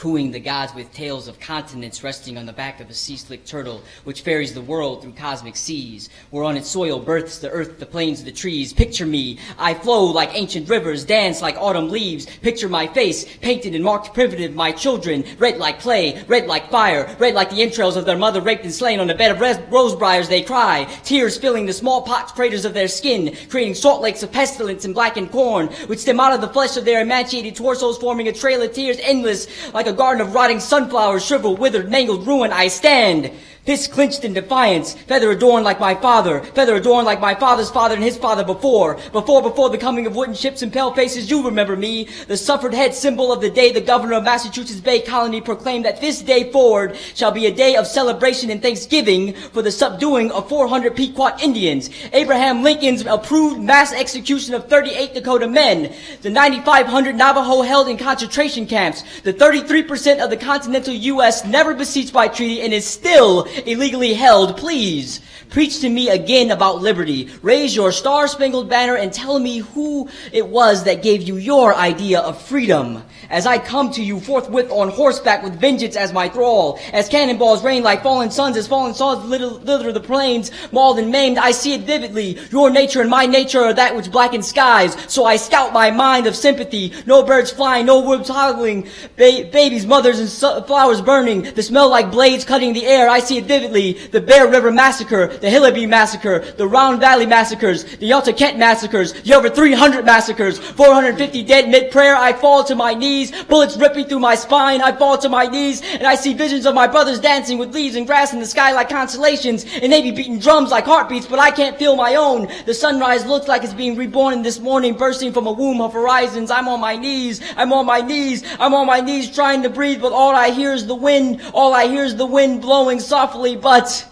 cooing the gods with tales of continents resting on the back of a sea-slick turtle, which ferries the world through cosmic seas, where on its soil births the earth, the plains, the trees. Picture me, I flow like ancient rivers, dance like autumn leaves. Picture my face, painted and marked primitive, my children, red like clay, red like fire, red like the entrails of their mother raped and slain. On a bed of rose briars they cry, tears filling the smallpox craters of their skin, creating salt lakes of pestilence and blackened corn, which stem out of the flesh of their emaciated torsos, forming a trail of tears endless, like a garden of rotting sunflowers, shriveled, withered, mangled ruin. I stand, fists clenched in defiance, feather adorned like my father, feather adorned like my father's father and his father before the coming of wooden ships and pale faces. You remember me, the suffered head symbol of the day the governor of Massachusetts Bay Colony proclaimed that this day forward shall be a day of celebration and thanksgiving for the subduing of 400 Pequot Indians, Abraham Lincoln's approved mass execution of 38 Dakota men, the 9,500 Navajo held in concentration camps, the 33% of the continental U.S. never besieged by treaty and is still illegally held. Please preach to me again about liberty. Raise your star-spangled banner and tell me who it was that gave you your idea of freedom. As I come to you forthwith on horseback with vengeance as my thrall, as cannonballs rain like fallen suns, as fallen sons litter the plains, mauled and maimed, I see it vividly. Your nature and my nature are that which blackens skies, so I scout my mind of sympathy. No birds flying, no wolves hollering, babies, mothers, and flowers burning, the smell like blades cutting the air. I see it vividly. The Bear River Massacre, the Hillaby Massacre, the Round Valley Massacres, the Yalta Kent Massacres, the over 300 massacres, 450 dead mid-prayer. I fall to my knees, bullets ripping through my spine. I fall to my knees, and I see visions of my brothers dancing with leaves and grass in the sky like constellations, and they be beating drums like heartbeats, but I can't feel my own. The sunrise looks like it's being reborn in this morning, bursting from a womb of horizons. I'm on my knees, I'm on my knees, I'm on my knees trying to breathe, but all I hear is the wind, all I hear is the wind blowing softly. But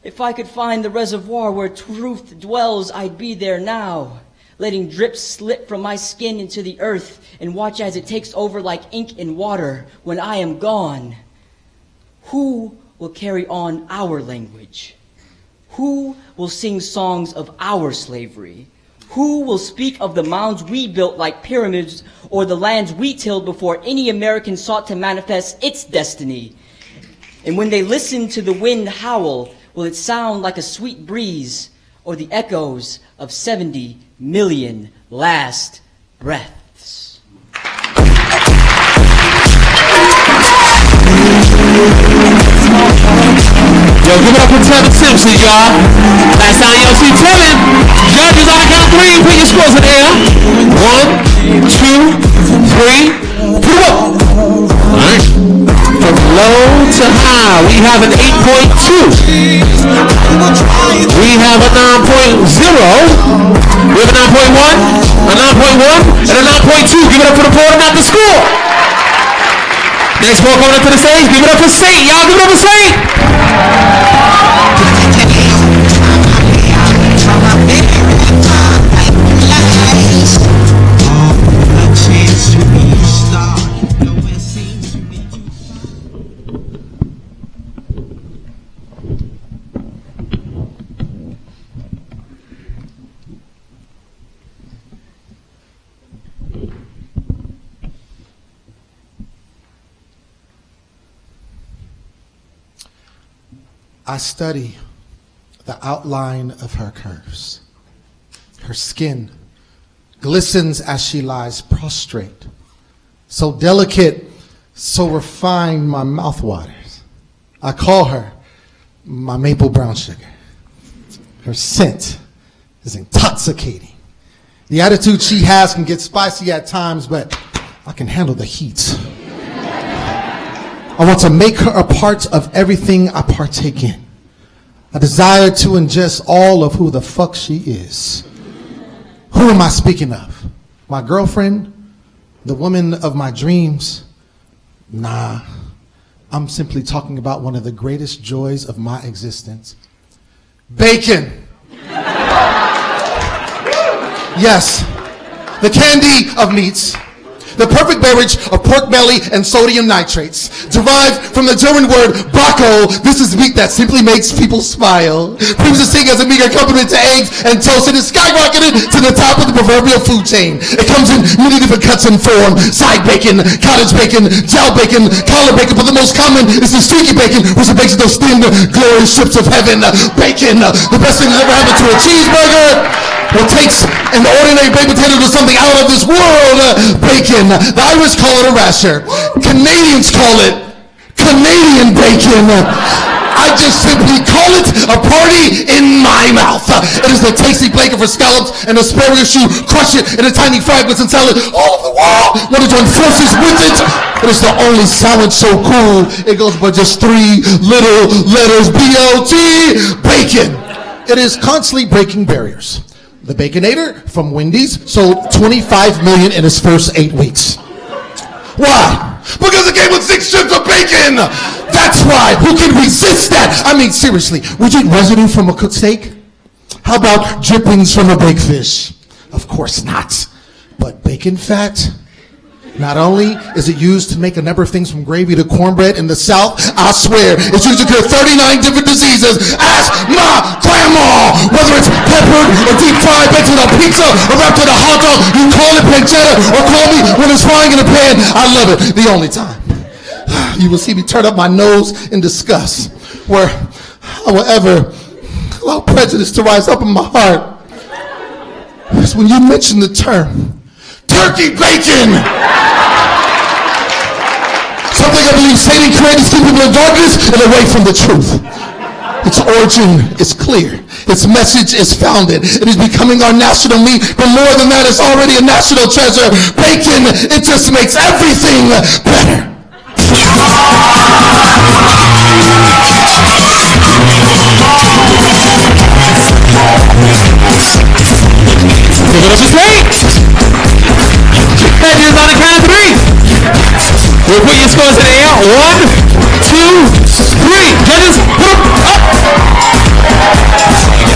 if I could find the reservoir where truth dwells, I'd be there now, letting drips slip from my skin into the earth and watch as it takes over like ink and water when I am gone. Who will carry on our language? Who will sing songs of our slavery? Who will speak of the mounds we built like pyramids, or the lands we tilled before any American sought to manifest its destiny? And when they listen to the wind howl, will it sound like a sweet breeze or the echoes of 70 million last breaths? Yo, give it up for Tevin Simpson, y'all. Last time y'all see Tevin. Judges, on the count of three, put your scores in the air. 1, 2, 3, put it up. All right. From low to high, we have an 8.2. We have a 9.0. We have a 9.1, a 9.1, and a 9.2. Give it up for the board, not the score. Next ball coming up to the stage. Give it up for Saint. Y'all give it up for Saint. I study the outline of her curves. Her skin glistens as she lies prostrate. So delicate, so refined, my mouth waters. I call her my maple brown sugar. Her scent is intoxicating. The attitude she has can get spicy at times, but I can handle the heat. I want to make her a part of everything I partake in. I desire to ingest all of who the fuck she is. Who am I speaking of? My girlfriend? The woman of my dreams? Nah, I'm simply talking about one of the greatest joys of my existence. Bacon! Yes, the candy of meats. the perfect beverage of pork belly and sodium nitrates. Derived from the German word Bacco, this is meat that simply makes people smile. Previously as a meager accompaniment to eggs and toast, it is skyrocketed to the top of the proverbial food chain. It comes in many different cuts and form: side bacon, cottage bacon, jowl bacon, collar bacon, but the most common is the streaky bacon, which is baked those thin, glorious strips of heaven. Bacon, the best thing that ever happened to a cheeseburger. What takes an ordinary baked potato to something out of this world. Bacon. The Irish call it a rasher. Canadians call it Canadian bacon. I just simply call it a party in my mouth. It is the tasty blanket for scallops and asparagus. You crush it in a tiny fragments and salad. All of the world want to join forces with it. It is the only salad so cool. It goes by just 3 little letters. B-O-T. Bacon. It is constantly breaking barriers. The Baconator from Wendy's sold 25 million in its first 8 weeks. Why? Because it came with 6 strips of bacon. That's why. Who can resist that? I mean, seriously, would you eat residue from a cooked steak? How about drippings from a baked fish? Of course not. But bacon fat? Not only is it used to make a number of things from gravy to cornbread in the South, I swear, it's used to cure 39 different diseases. Ask my grandma! Whether it's peppered or deep fried, baked with a pizza or wrapped in a hot dog, you call it pancetta or call me when it's frying in a pan. I love it. The only time you will see me turn up my nose in disgust, where I will ever allow prejudice to rise up in my heart, is when you mention the term turkey bacon. Something I believe Satan created to keep people in darkness and away from the truth. Its origin is clear. Its message is founded. It is becoming our national meat, but more than that, it's already a national treasure. Bacon, it just makes everything better. Give it up to Snake! Judges on the count of 3. We'll put your scores in the air. 1, 2, 3. Judges, put them up.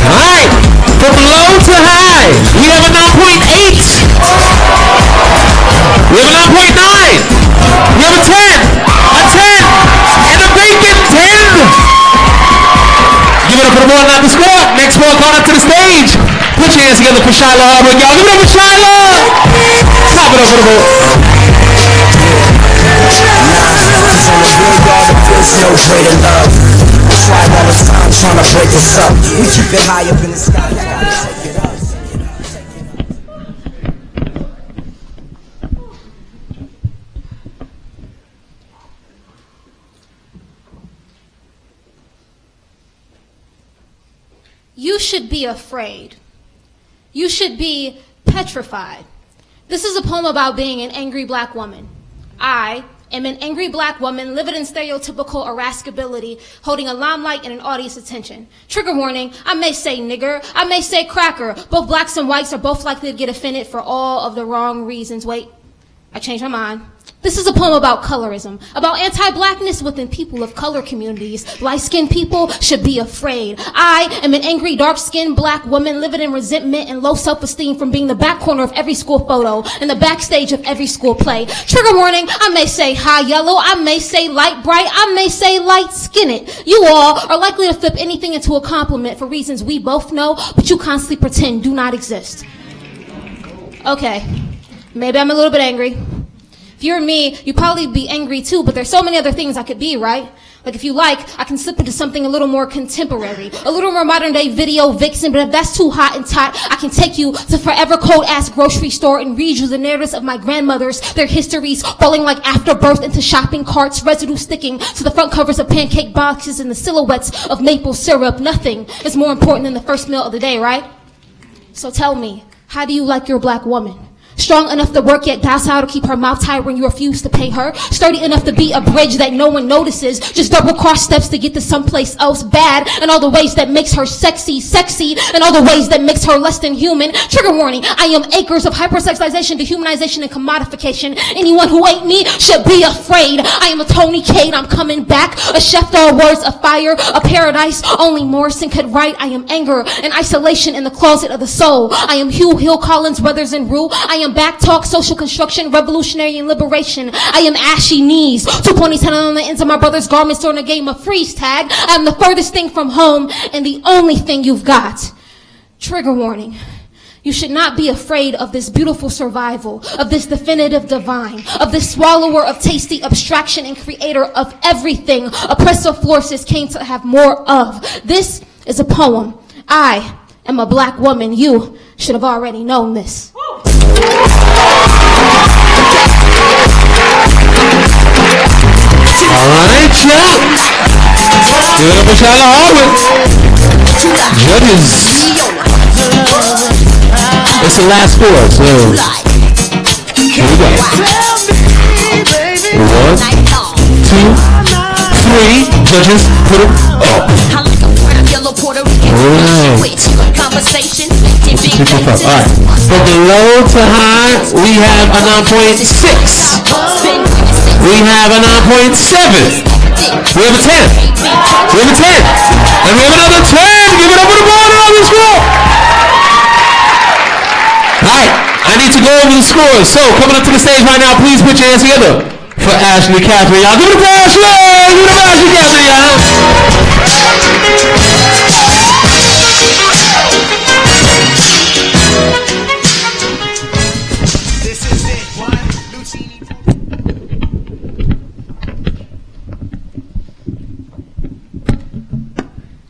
Alright. From low to high, we have a 9.8. We have a 9.9. We have a 10. A 10. And a bacon 10. Give it up for the one not the score. Next one going up to the stage. Put your hands together for Shyla Hardwick, y'all. Give it up for Shyla! Clap it up for the vote. There's no greater love. We try all the time trying to break us up. We keep it high up in the sky. You should be afraid. You should be petrified. This is a poem about being an angry black woman. I am an angry black woman living in stereotypical irascibility, holding a limelight and an audience attention. Trigger warning, I may say nigger, I may say cracker. Both blacks and whites are both likely to get offended for all of the wrong reasons. Wait, I changed my mind. This is a poem about colorism, about anti-blackness within people of color communities. Light-skinned people should be afraid. I am an angry, dark-skinned black woman living in resentment and low self-esteem from being the back corner of every school photo and the backstage of every school play. Trigger warning, I may say high yellow, I may say light bright, I may say light-skinned. You all are likely to flip anything into a compliment for reasons we both know, but you constantly pretend do not exist. Okay, maybe I'm a little bit angry. If you're me, you'd probably be angry too, but there's so many other things I could be, right? Like if you like, I can slip into something a little more contemporary, a little more modern day video vixen, but if that's too hot and tight, I can take you to forever cold ass grocery store and read you the narratives of my grandmothers, their histories falling like afterbirth into shopping carts, residue sticking to the front covers of pancake boxes and the silhouettes of maple syrup. Nothing is more important than the first meal of the day, right? So tell me, how do you like your black woman? Strong enough to work yet docile to keep her mouth tied when you refuse to pay her. Sturdy enough to be a bridge that no one notices. Just double cross steps to get to someplace else. Bad in all the ways that makes her sexy. Sexy in all the ways that makes her less than human. Trigger warning, I am acres of hypersexualization, dehumanization, and commodification. Anyone who ain't me should be afraid. I am a Tony Cade, I'm coming back. A chef all words of fire, a paradise only Morrison could write. I am anger and isolation in the closet of the soul. I am Hugh Hill Collins, Brothers and Rue. I am back talk, social construction, revolutionary and liberation. I am ashy knees, 2 ponytails on the ends of my brother's garments during a game of freeze tag. I am the furthest thing from home and the only thing you've got. Trigger warning. You should not be afraid of this beautiful survival, of this definitive divine, of this swallower of tasty abstraction and creator of everything oppressive forces came to have more of. This is a poem. I am a black woman. You should have already known this. All right, Chuck. Give it up for Shyla Hardwick. Judges. It's the last four, so here we go. 1, 2, 3. Judges, put it up. Alright. 1, 2, 3, 4, 5. Alright. From low to high, we have a 9.6. We have a 9.7. We have a 10. We have a 10. And we have another 10. Give it up for the border on this wall. Alright, I need to go over the scores. So, coming up to the stage right now, please put your hands together for Ashley Catherine, y'all. Give it up for Ashley! Give it up for Ashley Catherine, y'all.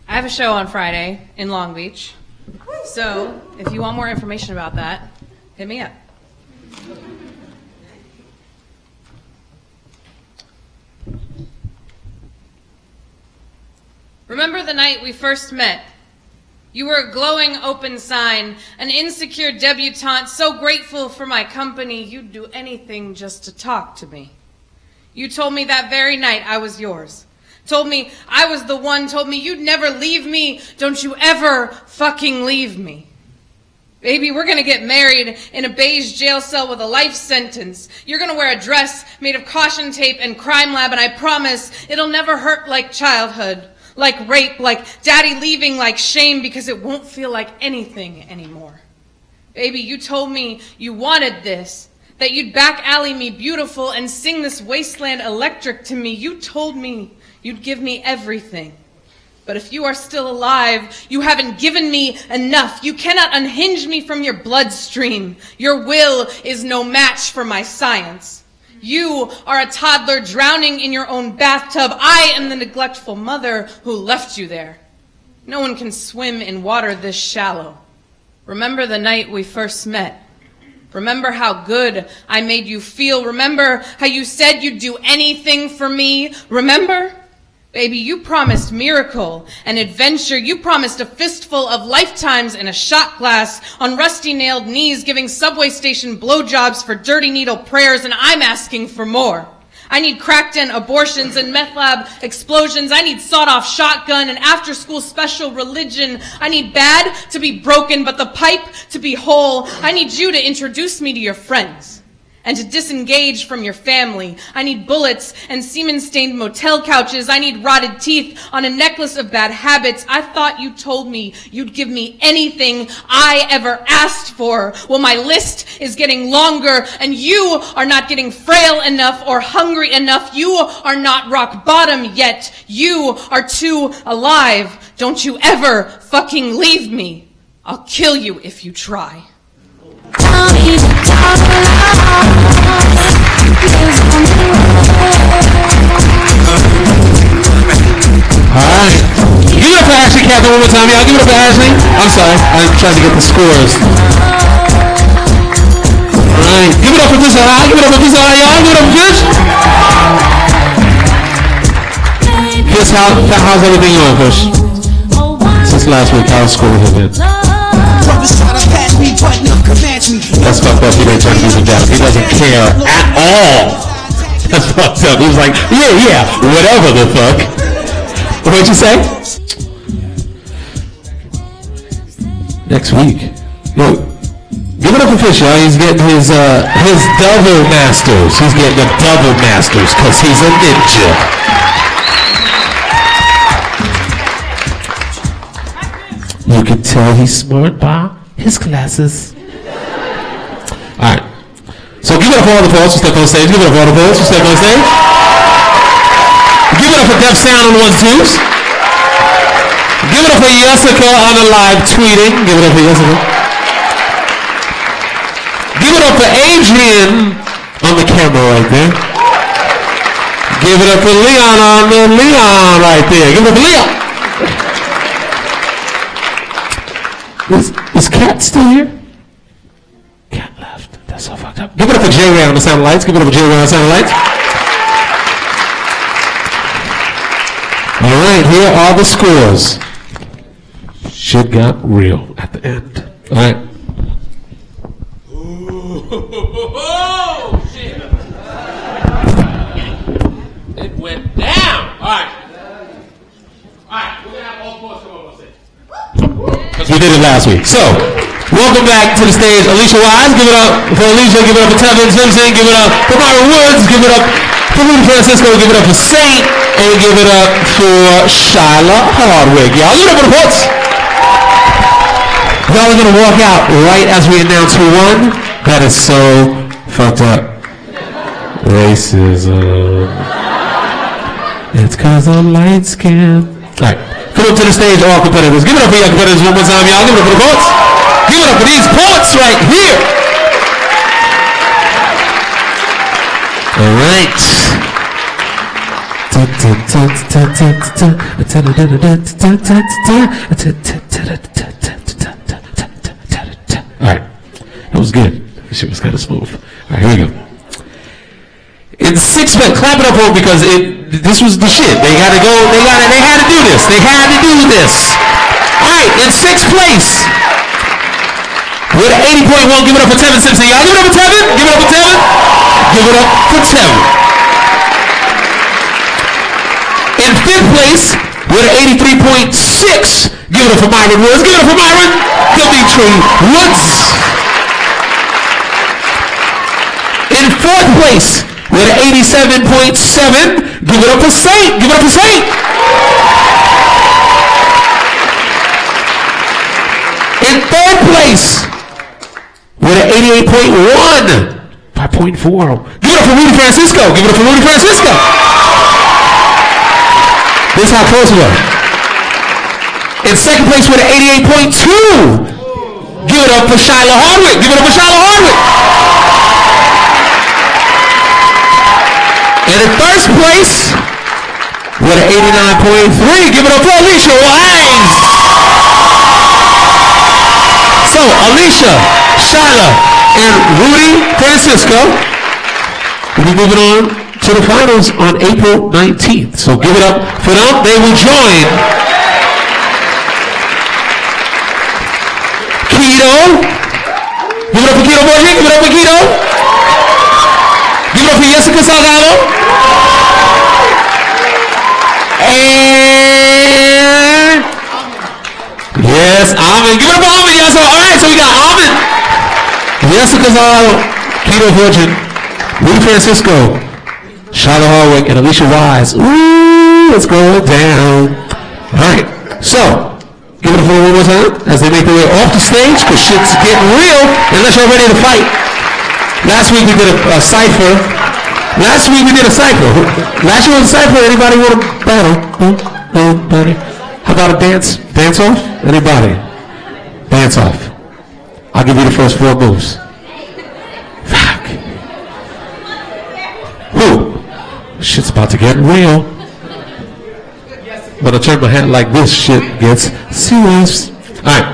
I have a show on Friday in Long Beach. So, if you want more information about that, hit me up. Remember the night we first met? You were a glowing open sign, an insecure debutante, so grateful for my company, you'd do anything just to talk to me. You told me that very night I was yours. Told me I was the one, told me you'd never leave me. Don't you ever fucking leave me. Baby, we're gonna get married in a beige jail cell with a life sentence. You're gonna wear a dress made of caution tape and crime lab, and I promise it'll never hurt like childhood, like rape, like daddy leaving, like shame, because it won't feel like anything anymore. Baby, you told me you wanted this, that you'd back alley me beautiful and sing this wasteland electric to me. You told me you'd give me everything. But if you are still alive, you haven't given me enough. You cannot unhinge me from your bloodstream. Your will is no match for my science. You are a toddler drowning in your own bathtub. I am the neglectful mother who left you there. No one can swim in water this shallow. Remember the night we first met. Remember how good I made you feel. Remember how you said you'd do anything for me. Remember? Baby, you promised miracle and adventure. You promised a fistful of lifetimes in a shot glass, on rusty-nailed knees, giving subway station blowjobs for dirty needle prayers, and I'm asking for more. I need cracked-in abortions and meth lab explosions. I need sawed-off shotgun and after-school special religion. I need bad to be broken, but the pipe to be whole. I need you to introduce me to your friends and to disengage from your family. I need bullets and semen-stained motel couches. I need rotted teeth on a necklace of bad habits. I thought you told me you'd give me anything I ever asked for. Well, my list is getting longer, and you are not getting frail enough or hungry enough. You are not rock bottom yet. You are too alive. Don't you ever fucking leave me. I'll kill you if you try. Alright. Give it up for Ashley Catherine one more time, y'all. Give it up for Ashley. I'm sorry. I'm trying to get the scores. Alright. Give it up for this high. Give it up for this high, y'all. Give it up for this. Chris, how's everything going, Chris? Since last week, how's school have been? That's fucked up. He didn't turn music down. He doesn't care at all. That's fucked up. He was like, yeah, whatever the fuck. What'd you say? Next week. Yo, give it up for Fish, y'all. He's getting his double masters. He's getting the double masters because he's a ninja. You can tell he's smart by his glasses. All right. So give it up for all the poets who step on stage. Give it up for all the poets who step on stage. Give it up for Def Sound on the ones and twos. Give it up for Jessica on the live tweeting. Give it up for Jessica. Give it up for Adrian on the camera right there. Give it up for Leon on the Leon right there. Give it up for Leon. Is Kat still here? Kat left. That's so fucked up. Give it up for J-Ray on the sound lights. Give it up for J-Ray on the sound lights. All right, here are the scores. Shit got real at the end. All right. Oh, shit. It went down. All right. All right, we're going to have all four come over and say. We did it last week. So, welcome back to the stage, Alyesha Wise. Give it up for Alyesha. Give it up for Tevin Simpson. Give it up for Myron Woods. Give it up for Rudy Francisco. Give it up for Saint. And give it up for Shyla Hardwick. Y'all give it up for the votes. Y'all are going to walk out right as we announce who won. That is so fucked up. Racism. It's cause I'm light skinned. Alright, come up to the stage, all competitors. Give it up for your competitors one more time, y'all. Give it up for the votes. Give it up for these poets right here. Alright. Alright, that was good. This shit was kind of smooth. Alright, here we go. In sixth place, clap it up for because this was the shit. They had to go, they had to do this. They had to do this. Alright, in sixth place, with an 80.1, give it up for Tevin Simpson. Y'all give it up for Tevin? Give it up for Tevin? Give it up for Tevin. In fifth place, with an 83.6, give it up for Myron Woods. Give it up for Myron W. Woods. In fourth place, with an 87.7, give it up for Saint. Give it up for Saint. In third place, with an 88.1, 5.4. Give it up for Rudy Francisco. Give it up for Rudy Francisco. This is how close we are. In second place with an 88.2. Give it up for Shyla Hardwick. Give it up for Shyla Hardwick. And in first place with an 89.3. Give it up for Alyesha Wise. So Alyesha, Shyla, and Rudy Francisco will be moving on to the finals on April 19th. So give it up for them. They will join Keto. Give it up for Keto boy here. Give it up for Keto. Give it up for Jessica Salgado. And yes, Alvin. Give it up for Alvin. Yes, all right, so we got Alvin, Jessica Salgado, Keto Virgin, Rudy Francisco, Shyla Hardwick, and Alyesha Wise. Ooh, let's go down. All right, so give it up for one more time as they make their way off the stage because shit's getting real unless you're ready to fight. Last week we did a cipher. Last week we did a cipher. Last year was a cipher. Anybody want to battle? Anybody? How about a dance? Dance off? Anybody? Dance off. I'll give you the first 4 moves. Fuck. Who? Shit's about to get real. When I turn my hat like this, shit gets serious. Alright.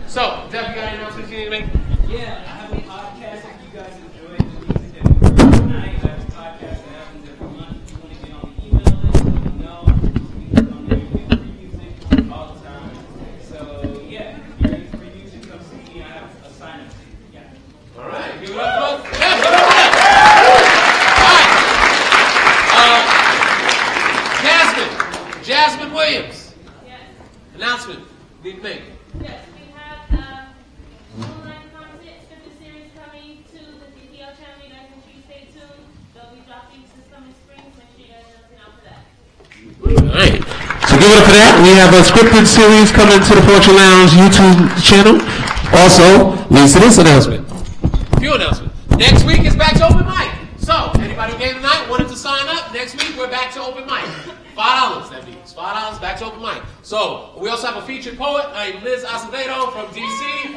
So, Jeff, you got any announcements you need to make? Yeah, I have a podcast if you guys enjoy the music that we do tonight. I have a podcast that happens every month. If you want to get on the email list, let me know. We put on there free music all the time. So, yeah, if you're ready for free music, come see me. I have a sign-up sheet. Yeah. All right, give it up, folks. Yes, give it up. Jasmine Williams. Yes. Announcement. Need to make. Yes, we have online content scripted series coming to the DPL channel. You guys make sure you stay tuned. They'll be dropping this coming spring, so make sure you guys are looking out for that. Alright. So give it up for that. We have a scripted series coming to the Fortune Lounge YouTube channel. Also, leads to this announcement. few announcements. Next week is back to open mic. So, anybody who came tonight wanted to sign up, next week we're back to open mic. $5, that means. $5 back to open mic. So, we also have a featured poet named Liz Acevedo from D.C.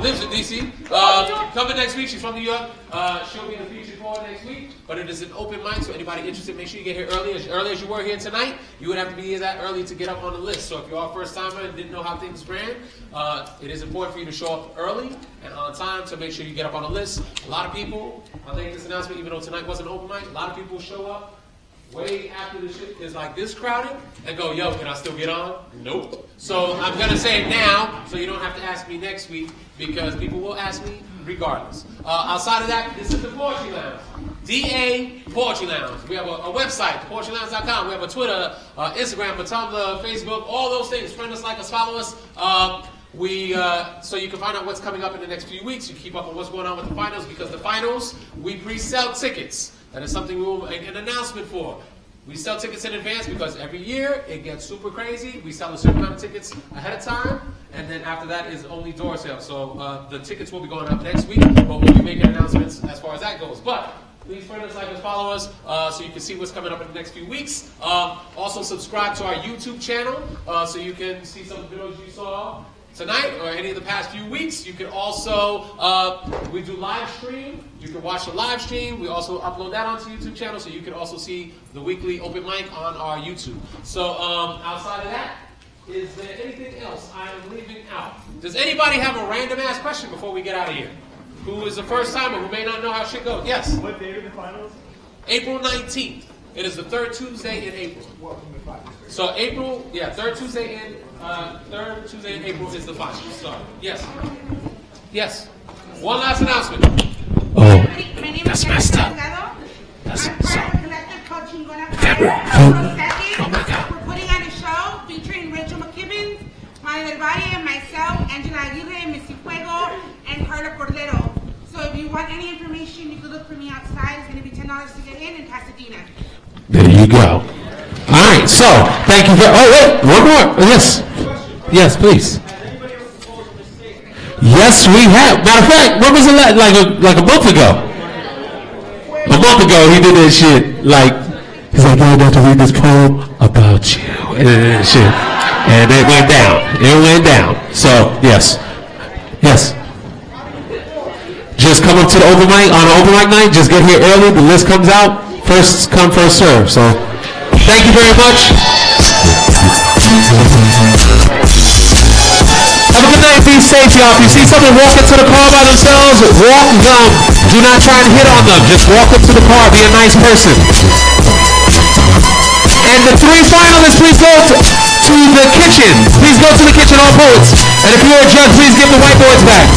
Lives in D.C. Coming next week. She's from New York. She'll be the featured poet next week. But it is an open mic, so anybody interested, make sure you get here early. As early as you were here tonight, you would have to be here that early to get up on the list. So if you're a first timer and didn't know how things ran, it is important for you to show up early and on time to make sure you get up on the list. A lot of people, I'll make this announcement even though tonight wasn't open mic, a lot of people show up way after the shit is like this crowded and go, yo, can I still get on? Nope. So I'm going to say it now so you don't have to ask me next week because people will ask me regardless. Outside of that, this is the Poetry Lounge. DA Poetry Lounge. We have a website, poetrylounge.com. We have a Twitter, Instagram, a Tumblr, Facebook, all those things. Friend us, like us, follow us. So you can find out what's coming up in the next few weeks. You keep up on what's going on with the finals because the finals, we pre-sell tickets. That is something we will make an announcement for. We sell tickets in advance because every year it gets super crazy. We sell a certain amount of tickets ahead of time, and then after that is only door sale. So the tickets will be going up next week, but we'll be making announcements as far as that goes. But please friend us, like us, follow us, so you can see what's coming up in the next few weeks. Also subscribe to our YouTube channel, so you can see some of the videos you saw tonight or any of the past few weeks. You can also, we do live stream. You can watch the live stream. We also upload that onto YouTube channel, so you can also see the weekly open mic on our YouTube. So outside of that, is there anything else I am leaving out? Does anybody have a random ass question before we get out of here? Who is the first timer who may not know how shit goes? Yes? What day are the finals? April 19th. It is the third Tuesday in April. So April, third Tuesday in April is the finals. So, yes. Yes. One last announcement. Oh, that's messed up. That's so. Oh my God. We're putting on a show featuring Rachel McKibbins, Mario Del Valle, and myself, Angela Aguirre, Missy Fuego, and Carla Cordero. So if you want any information, you can look for me outside. It's going to be $10 to get in Pasadena. There you go. All right, so thank you for. Oh wait, one more. Yes, yes, please. Yes, we have. Matter of fact, what was it like a month ago? A month ago, he did that shit. Like he's like, I got to read this poem about you and shit, and it went down. It went down. So yes, yes. Just come up to the open mic on open mic night. Just get here early. The list comes out. First come, first serve. So, thank you very much. Have a good night. Be safe, y'all. If you see someone walk into the car by themselves, walk them. Do not try and hit on them. Just walk up to the car. Be a nice person. And the three finalists, please go to the kitchen. Please go to the kitchen, all poets. And if you're a judge, please give the white boys back.